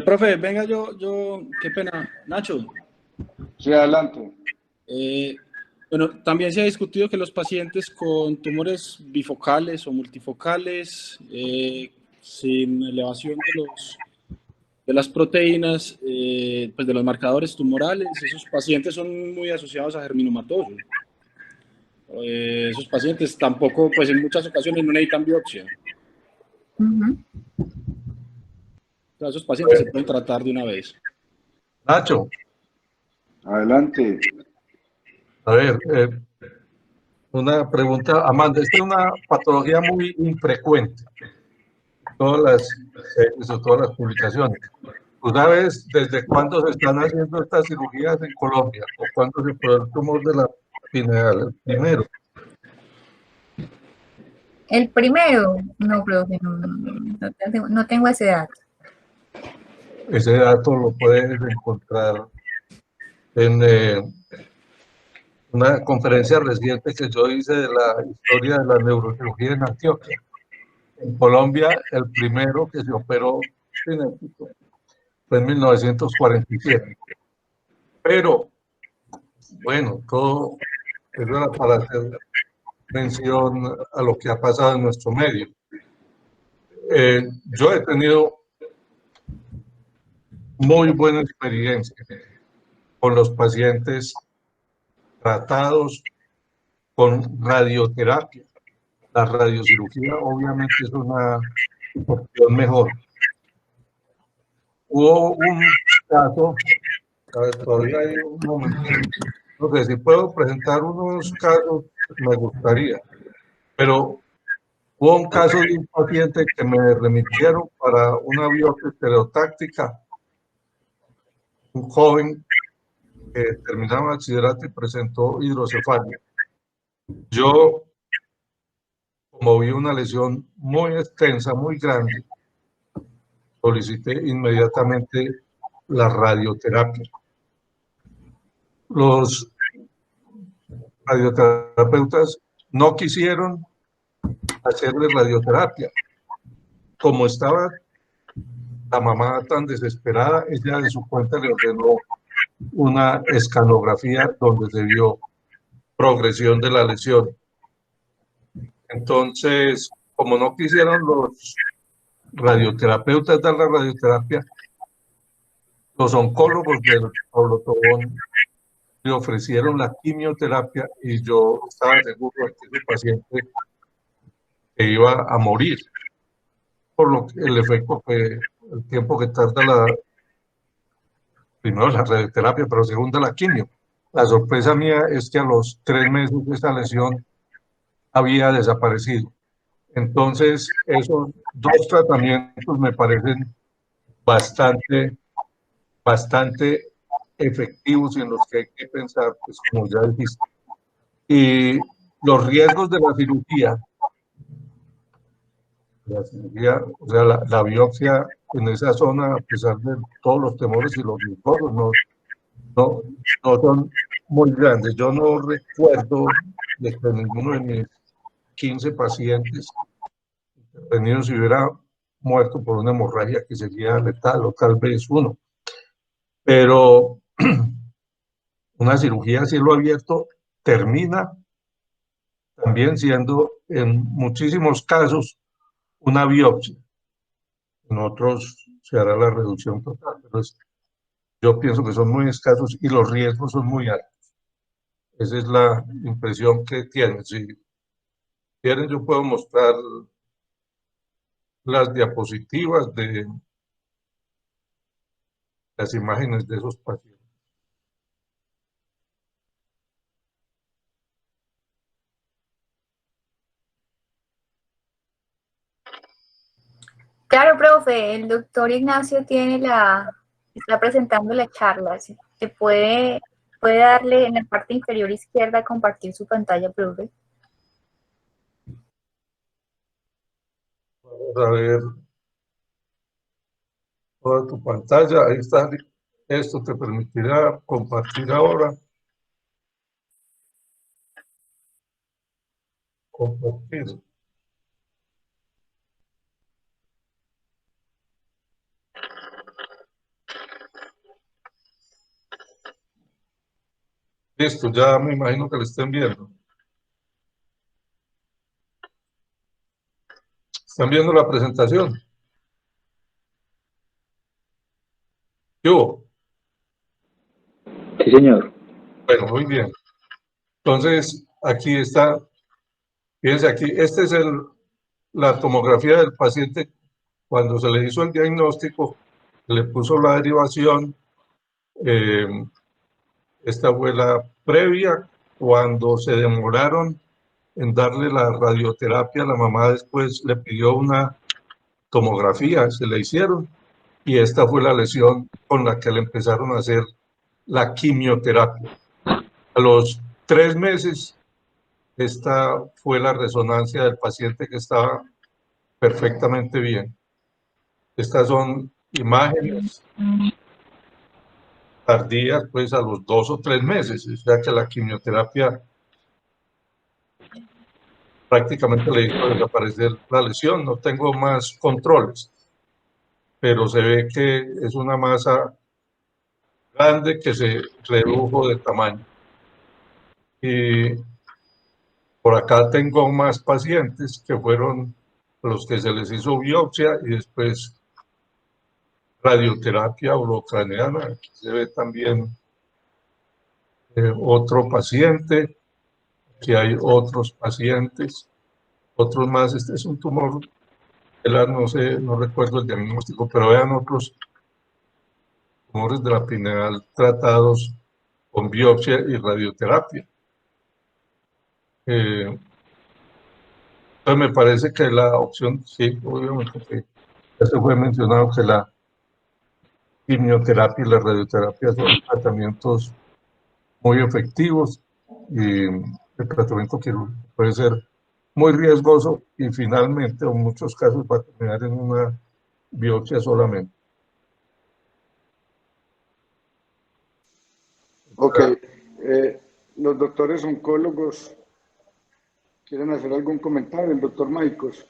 Profe, venga, qué pena, Nacho. Sí, adelante. Bueno, también se ha discutido que los pacientes con tumores bifocales o multifocales, sin elevación de las proteínas, pues de los marcadores tumorales, esos pacientes son muy asociados a germinomatosos. Esos pacientes tampoco, pues en muchas ocasiones no necesitan biopsia. O sea, esos pacientes se pueden tratar de una vez. Nacho, Adelante. a ver, una pregunta, Amanda, esta es una patología muy infrecuente, todas todas las publicaciones. ¿Tú sabes desde cuándo se están haciendo estas cirugías en Colombia o cuándo se fue el tumor de la pineal, el primero? El primero, no, profe, no tengo ese dato. Ese dato lo puedes encontrar en una conferencia reciente que yo hice de la historia de la neurocirugía en Antioquia. En Colombia, el primero que se operó genético fue en 1947. Pero, bueno, todo eso era para hacer mención a lo que ha pasado en nuestro medio. Yo he tenido muy buena experiencia con los pacientes tratados con radioterapia. La radiocirugía obviamente es una opción mejor. Hubo un caso, a ver, todavía hay un momentito, no sé si puedo presentar unos casos, me gustaría, pero hubo un caso de un paciente que me remitieron para una biopsia estereotáctica, un joven que terminaba bachillerato y presentó hidrocefalia. Yo, como vi una lesión muy extensa, muy grande, solicité inmediatamente la radioterapia. Los radioterapeutas no quisieron hacerle radioterapia. Como estaba la mamá tan desesperada, ella de su cuenta le ordenó una escanografía donde se vio progresión de la lesión. Entonces, como no quisieron los radioterapeutas dar la radioterapia, los oncólogos del Pablo Tobón le ofrecieron la quimioterapia y yo estaba seguro de que ese paciente iba a morir, por lo que el efecto fue el tiempo que tarda primero la radioterapia, pero segunda la quimio. La sorpresa mía es que a los 3 meses esa lesión había desaparecido. Entonces, esos 2 tratamientos me parecen bastante efectivos y en los que hay que pensar, pues como ya dijiste. Y los riesgos de la cirugía, o sea, la biopsia en esa zona, a pesar de todos los temores y los riesgos, no son muy grandes. Yo no recuerdo de que ninguno de mis 15 pacientes intervenidos se hubiera muerto por una hemorragia que sería letal, o tal vez uno. Pero una cirugía a cielo abierto termina también siendo en muchísimos casos una biopsia. En otros se hará la reducción total, pero yo pienso que son muy escasos y los riesgos son muy altos. Esa es la impresión que tienen. Si quieren, yo puedo mostrar las diapositivas de las imágenes de esos pacientes. Claro, profe, el doctor Ignacio está presentando la charla. ¿Se puede darle en la parte inferior izquierda compartir su pantalla, profe? Vamos a ver toda tu pantalla. Ahí está. Esto te permitirá compartir ahora. Compartir. Listo, ya me imagino que lo estén viendo. ¿Están viendo la presentación? ¿Qué hubo? Sí, señor. Bueno, muy bien. Entonces, aquí está. Fíjense aquí, la tomografía del paciente cuando se le hizo el diagnóstico le puso la derivación. Esta fue la previa. Cuando se demoraron en darle la radioterapia, la mamá después le pidió una tomografía, se la hicieron, y esta fue la lesión con la que le empezaron a hacer la quimioterapia. A los 3 meses, esta fue la resonancia del paciente que estaba perfectamente bien. Estas son imágenes tardías, pues a los 2 o 3 meses, o sea que la quimioterapia prácticamente le hizo desaparecer la lesión. No tengo más controles, pero se ve que es una masa grande que se redujo de tamaño. Y por acá tengo más pacientes que fueron los que se les hizo biopsia y después radioterapia urocraneana. Aquí se ve también otro paciente, aquí hay otros pacientes, otros más. Este es un tumor, no sé, no recuerdo el diagnóstico, pero vean otros tumores de la pineal tratados con biopsia y radioterapia. Entonces me parece que la opción, sí, obviamente que ya se fue mencionado que la quimioterapia y la radioterapia son tratamientos muy efectivos y el tratamiento quirúrgico puede ser muy riesgoso y finalmente en muchos casos va a terminar en una biopsia solamente. Ok, los doctores oncólogos quieren hacer algún comentario, el doctor Maicos.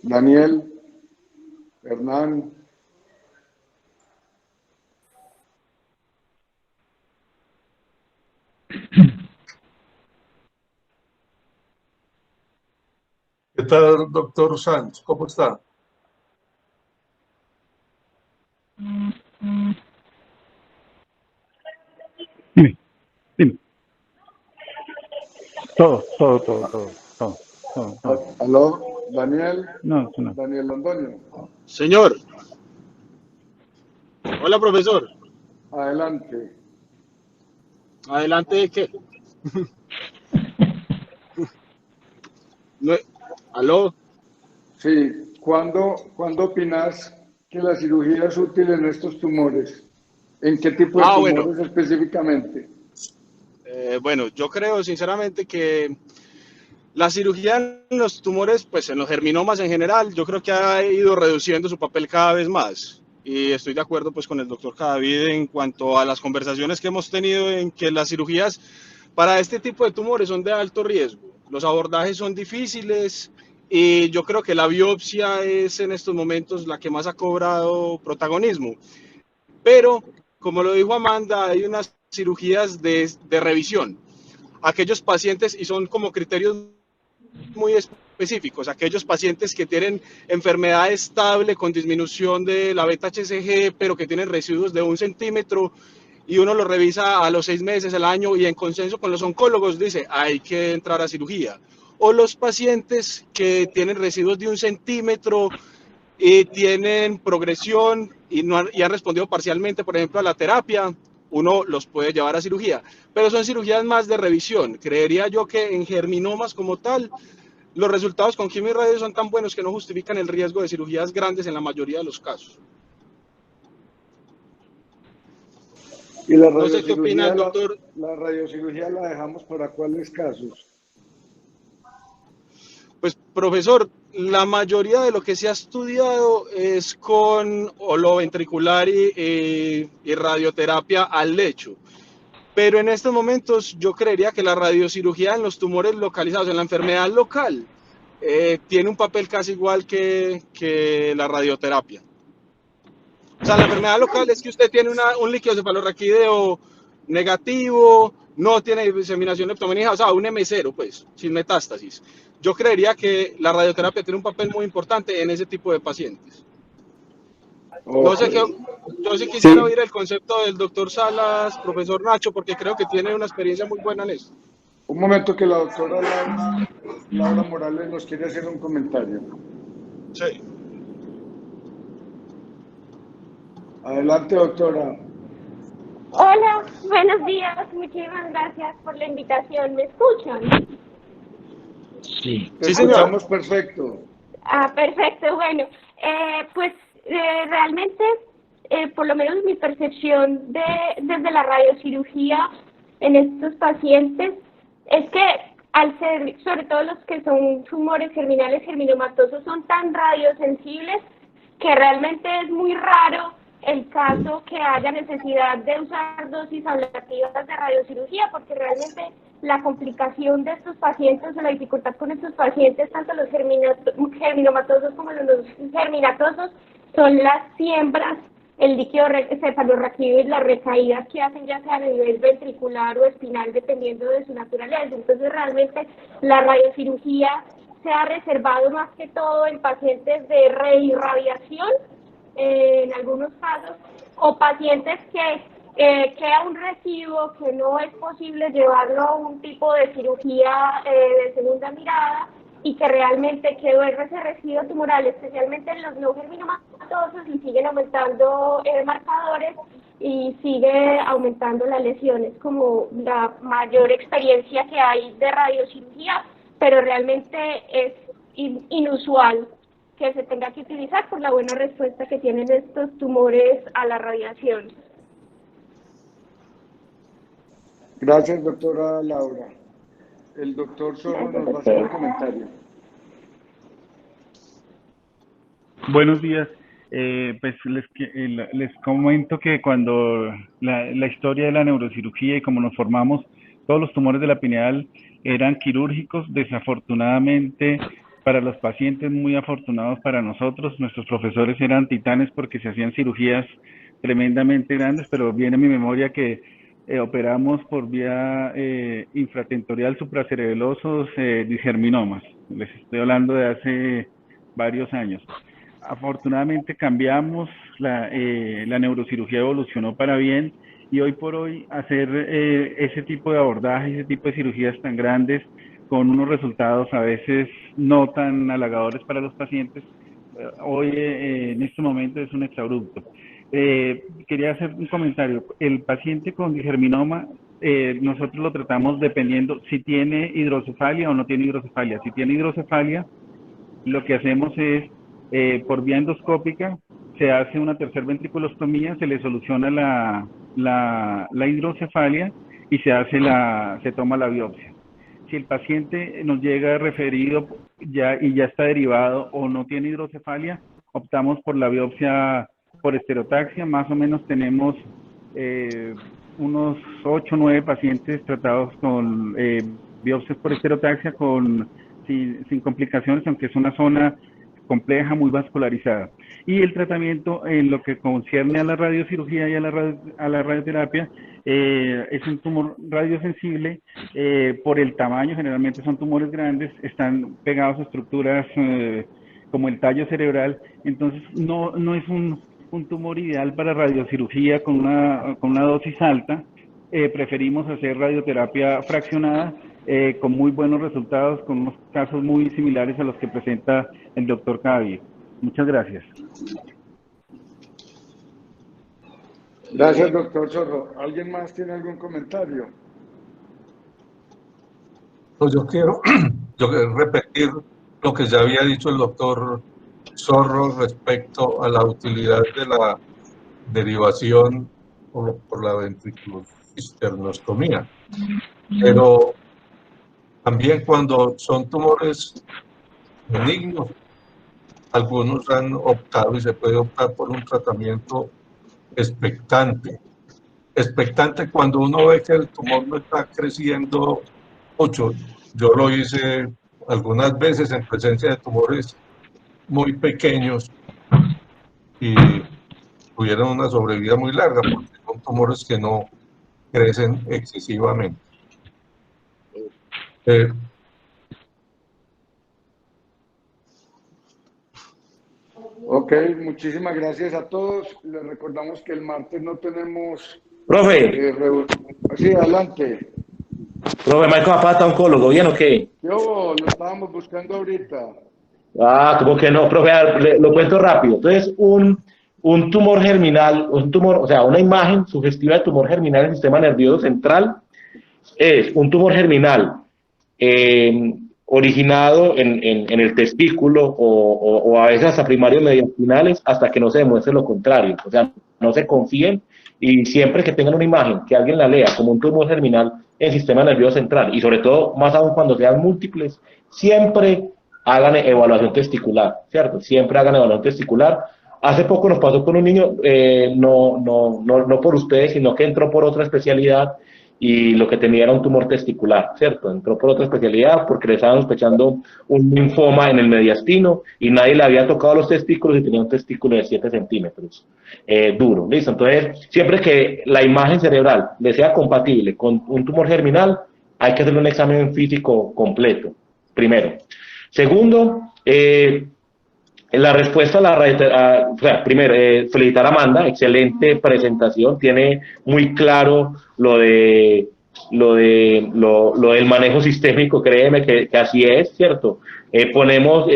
Daniel, Hernán. ¿Qué tal, doctor Sanz? ¿Cómo está? Dime. Todo. Aló, Daniel. No. Daniel Londoño. Señor. Hola, profesor. Adelante. ¿Adelante de qué? No, ¿aló? Sí, ¿cuándo opinas que la cirugía es útil en estos tumores? ¿En qué tipo de Bueno. tumores específicamente? Bueno, yo creo sinceramente que la cirugía en los tumores, pues en los germinomas en general, yo creo que ha ido reduciendo su papel cada vez más. Y estoy de acuerdo pues con el doctor Cadavid en cuanto a las conversaciones que hemos tenido en que las cirugías para este tipo de tumores son de alto riesgo. Los abordajes son difíciles y yo creo que la biopsia es en estos momentos la que más ha cobrado protagonismo. Pero, como lo dijo Amanda, hay unas cirugías de revisión. Aquellos pacientes, y son como criterios muy específicos, aquellos pacientes que tienen enfermedad estable con disminución de la beta-HCG, pero que tienen residuos de 1 centímetro, y uno lo revisa a los 6 meses, al año, y en consenso con los oncólogos dice, hay que entrar a cirugía. O los pacientes que tienen residuos de 1 centímetro y tienen progresión y han respondido parcialmente, por ejemplo, a la terapia, uno los puede llevar a cirugía. Pero son cirugías más de revisión. Creería yo que en germinomas como tal, los resultados con quimio y radio son tan buenos que no justifican el riesgo de cirugías grandes en la mayoría de los casos. ¿Y la No sé qué opina el doctor. La radiocirugía la dejamos para cuáles casos? Pues, profesor, la mayoría de lo que se ha estudiado es con holoventricular y radioterapia al lecho. Pero en estos momentos yo creería que la radiocirugía en los tumores localizados, en la enfermedad local, tiene un papel casi igual que la radioterapia. O sea, la enfermedad local es que usted tiene un líquido cefalorraquídeo negativo, no tiene diseminación leptomeningeal, o sea, un M0, pues, sin metástasis. Yo creería que la radioterapia tiene un papel muy importante en ese tipo de pacientes. No Ok. sé qué, yo sí quisiera oír el concepto del doctor Salas, profesor Nacho, porque creo que tiene una experiencia muy buena en eso. Un momento que la doctora Laura Morales nos quiere hacer un comentario. Sí. Adelante, doctora. Hola, buenos días, muchísimas gracias por la invitación. ¿Me escuchan? Te Sí, señora. escuchamos perfecto. Ah, perfecto, bueno, realmente, por lo menos mi percepción desde la radiocirugía en estos pacientes es que al ser, sobre todo los que son tumores germinales germinomatosos, son tan radiosensibles que realmente es muy raro el caso que haya necesidad de usar dosis ablativas de radiocirugía, porque realmente la complicación de estos pacientes o la dificultad con estos pacientes, tanto los germinomatosos como los germinatosos, son las siembras, el líquido cefalorraquídeo y las recaídas que hacen ya sea a nivel ventricular o espinal, dependiendo de su naturaleza. Entonces, realmente la radiocirugía se ha reservado más que todo en pacientes de reirradiación, en algunos casos, o pacientes que queda un residuo que no es posible llevarlo a un tipo de cirugía de segunda mirada y que realmente quedó ese residuo tumoral, especialmente en los no germinomatosos, y siguen aumentando marcadores y sigue aumentando las lesiones, como la mayor experiencia que hay de radiocirugía, pero realmente es inusual que se tenga que utilizar por la buena respuesta que tienen estos tumores a la radiación. Gracias, doctora Laura. El doctor Zorro Gracias nos a va a hacer un ustedes. comentario. Buenos días. Pues les comento que cuando la historia de la neurocirugía y cómo nos formamos, todos los tumores de la pineal eran quirúrgicos. Desafortunadamente para los pacientes, muy afortunados para nosotros, nuestros profesores eran titanes porque se hacían cirugías tremendamente grandes, pero viene a mi memoria que operamos por vía infratentorial supracerebelosos disgerminomas. Les estoy hablando de hace varios años. Afortunadamente cambiamos, la neurocirugía evolucionó para bien y hoy por hoy hacer ese tipo de abordaje, ese tipo de cirugías tan grandes con unos resultados a veces no tan halagadores para los pacientes, hoy en este momento es un exabrupto. Quería hacer un comentario. El paciente con digerminoma, nosotros lo tratamos dependiendo si tiene hidrocefalia o no tiene hidrocefalia. Si tiene hidrocefalia, lo que hacemos es, por vía endoscópica, se hace una tercer ventriculostomía, se le soluciona la hidrocefalia y se toma la biopsia. Si el paciente nos llega referido ya está derivado o no tiene hidrocefalia, optamos por la biopsia por estereotaxia. Más o menos tenemos unos 8 o 9 pacientes tratados con biopsias por estereotaxia sin complicaciones, aunque es una zona compleja, muy vascularizada. Y el tratamiento en lo que concierne a la radiocirugía y a la radioterapia, es un tumor radiosensible por el tamaño. Generalmente son tumores grandes, están pegados a estructuras como el tallo cerebral, entonces no es un tumor ideal para radiocirugía con una dosis alta. Preferimos hacer radioterapia fraccionada con muy buenos resultados, con unos casos muy similares a los que presenta el doctor Cavie. Muchas gracias. Gracias, doctor Zorro. ¿Alguien más tiene algún comentario? Pues yo quiero repetir lo que ya había dicho el doctor Zorro respecto a la utilidad de la derivación por la ventriculocisternostomía. Pero también cuando son tumores benignos, algunos han optado y se puede optar por un tratamiento expectante. Expectante cuando uno ve que el tumor no está creciendo mucho. Yo lo hice algunas veces en presencia de tumores muy pequeños y tuvieron una sobrevida muy larga porque son tumores que no crecen excesivamente. Ok, muchísimas gracias a todos. Les recordamos que el martes no tenemos Profe, Sí, adelante. profe Michael Zapata, oncólogo, ¿bien o qué? Yo lo estábamos buscando ahorita. Ah, como que no, profe, a ver, lo cuento rápido. Entonces, un tumor germinal, un tumor, o sea, una imagen sugestiva de tumor germinal en el sistema nervioso central es un tumor germinal originado en el testículo o a veces hasta primarios mediastinales hasta que no se demuestre lo contrario. O sea, no se confíen y siempre que tengan una imagen, que alguien la lea como un tumor germinal en el sistema nervioso central y sobre todo, más aún cuando sean múltiples, siempre hagan evaluación testicular, ¿cierto? Siempre hagan evaluación testicular. Hace poco nos pasó con un niño, no por ustedes, sino que entró por otra especialidad y lo que tenía era un tumor testicular, ¿cierto? Entró por otra especialidad porque le estaban sospechando un linfoma en el mediastino y nadie le había tocado los testículos y tenía un testículo de 7 centímetros, duro, ¿listo? Entonces, siempre que la imagen cerebral le sea compatible con un tumor germinal, hay que hacerle un examen físico completo, primero. Segundo, la respuesta a la o sea, primero, felicitar a Amanda, excelente presentación, tiene muy claro lo del manejo sistémico, créeme que así es, ¿cierto? Ponemos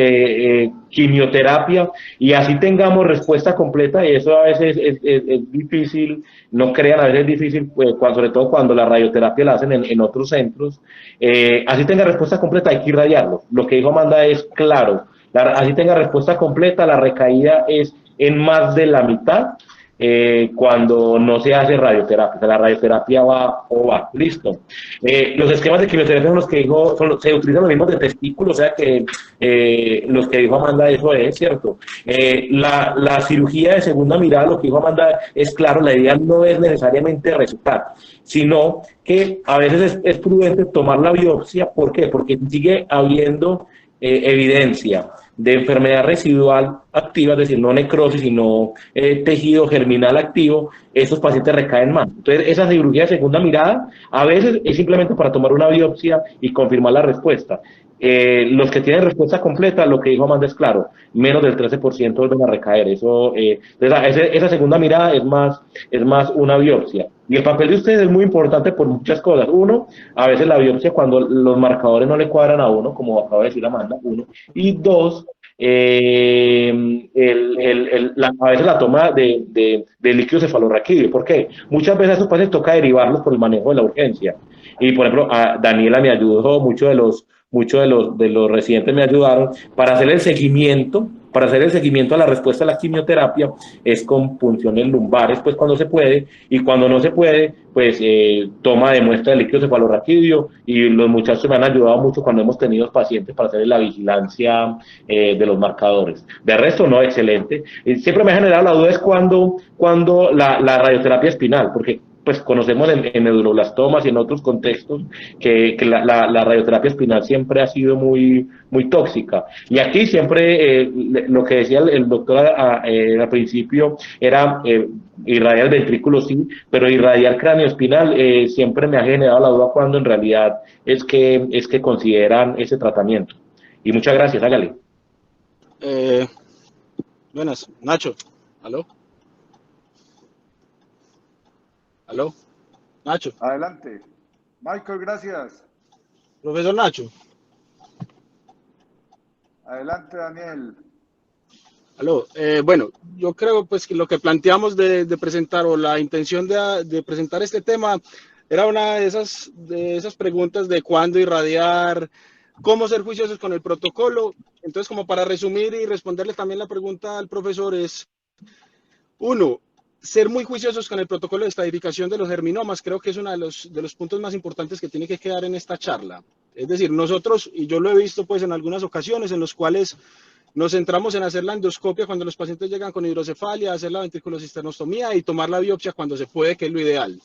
quimioterapia y así tengamos respuesta completa y eso a veces es difícil, no crean, a veces es difícil, pues, sobre todo cuando la radioterapia la hacen en otros centros, así tenga respuesta completa hay que irradiarlo. Lo que dijo Amanda es claro, así tenga respuesta completa, la recaída es en más de la mitad cuando no se hace radioterapia. O sea, la radioterapia va o va, listo. Los esquemas de quimioterapia son los que dijo, se utilizan los mismos de testículo, o sea que los que dijo Amanda, eso es cierto. La cirugía de segunda mirada, lo que dijo Amanda es claro, la idea no es necesariamente restar, sino que a veces es prudente tomar la biopsia. ¿Por qué? Porque sigue habiendo evidencia de enfermedad residual activa, es decir, no necrosis, sino tejido germinal activo, esos pacientes recaen más. Entonces, esa cirugía de segunda mirada a veces es simplemente para tomar una biopsia y confirmar la respuesta. Los que tienen respuesta completa, lo que dijo Amanda es claro, menos del 13% vuelven a recaer. Eso, esa segunda mirada es más una biopsia. Y el papel de ustedes es muy importante por muchas cosas. Uno, a veces la biopsia cuando los marcadores no le cuadran a uno, como acaba de decir Amanda, uno. Y dos, a veces la toma de líquido cefalorraquídeo. ¿Por qué? Muchas veces a estos pacientes toca derivarlos por el manejo de la urgencia. Y por ejemplo, a Daniela me ayudó, muchos de los residentes me ayudaron para hacer el seguimiento. Para hacer el seguimiento a la respuesta a la quimioterapia es con punciones lumbares, pues cuando se puede, y cuando no se puede, pues toma de muestra de líquido cefalorraquídeo, y los muchachos me han ayudado mucho cuando hemos tenido pacientes para hacer la vigilancia de los marcadores. De resto, no, excelente. Siempre me ha generado la duda es cuando la radioterapia espinal, porque pues conocemos en neuroblastomas y en otros contextos que la radioterapia espinal siempre ha sido muy, muy tóxica. Y aquí siempre lo que decía el doctor al principio era irradiar el ventrículo sí, pero irradiar cráneo espinal siempre me ha generado la duda cuando en realidad es que consideran ese tratamiento. Y muchas gracias, hágale. Buenas, Nacho. ¿Aló? ¿Aló? Nacho. Adelante. Michael, gracias. Profesor Nacho. Adelante, Daniel. Aló. Bueno, yo creo pues que lo que planteamos de presentar o la intención de presentar este tema era una de esas preguntas de cuándo irradiar, cómo ser juiciosos con el protocolo. Entonces, como para resumir y responderle también la pregunta al profesor es, uno, ser muy juiciosos con el protocolo de estadificación de los germinomas, creo que es uno de los puntos más importantes que tiene que quedar en esta charla. Es decir, nosotros, y yo lo he visto pues en algunas ocasiones en los cuales nos centramos en hacer la endoscopia cuando los pacientes llegan con hidrocefalia, hacer la ventriculocisternostomía y tomar la biopsia cuando se puede, que es lo ideal.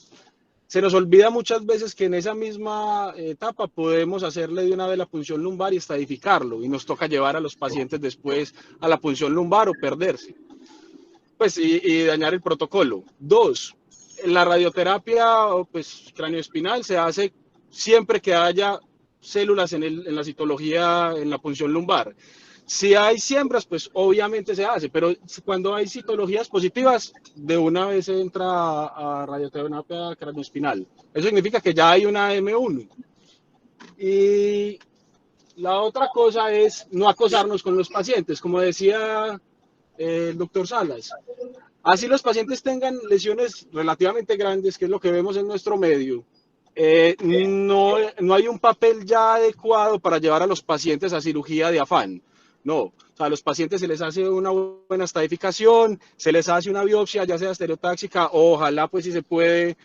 Se nos olvida muchas veces que en esa misma etapa podemos hacerle de una vez la punción lumbar y estadificarlo, y nos toca llevar a los pacientes después a la punción lumbar o perderse. Pues, y dañar el protocolo. Dos, la radioterapia pues, craneoespinal se hace siempre que haya células en la citología, en la punción lumbar. Si hay siembras, pues obviamente se hace, pero cuando hay citologías positivas, de una vez se entra a radioterapia craneoespinal. Eso significa que ya hay una M1. Y la otra cosa es no acosarnos con los pacientes, como decía el doctor Salas. Así los pacientes tengan lesiones relativamente grandes, que es lo que vemos en nuestro medio, no hay un papel ya adecuado para llevar a los pacientes a cirugía de afán. No, o sea, a los pacientes se les hace una buena estadificación, se les hace una biopsia, ya sea estereotáxica o ojalá, pues si se puede,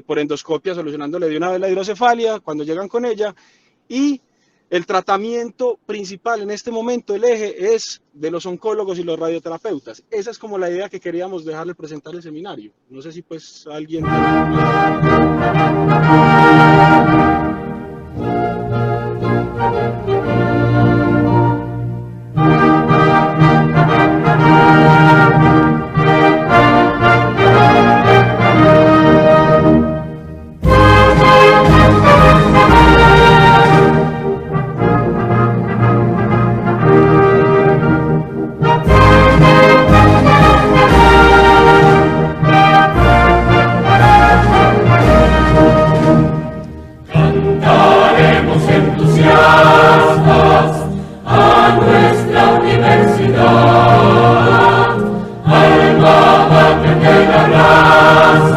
por endoscopia, solucionándole de una vez la hidrocefalia cuando llegan con ella. Y el tratamiento principal en este momento, el eje, es de los oncólogos y los radioterapeutas. Esa es como la idea que queríamos dejarle presentar el seminario. No sé si pues alguien... Cantaremos entusiastas a nuestra universidad, alma mater de la raza.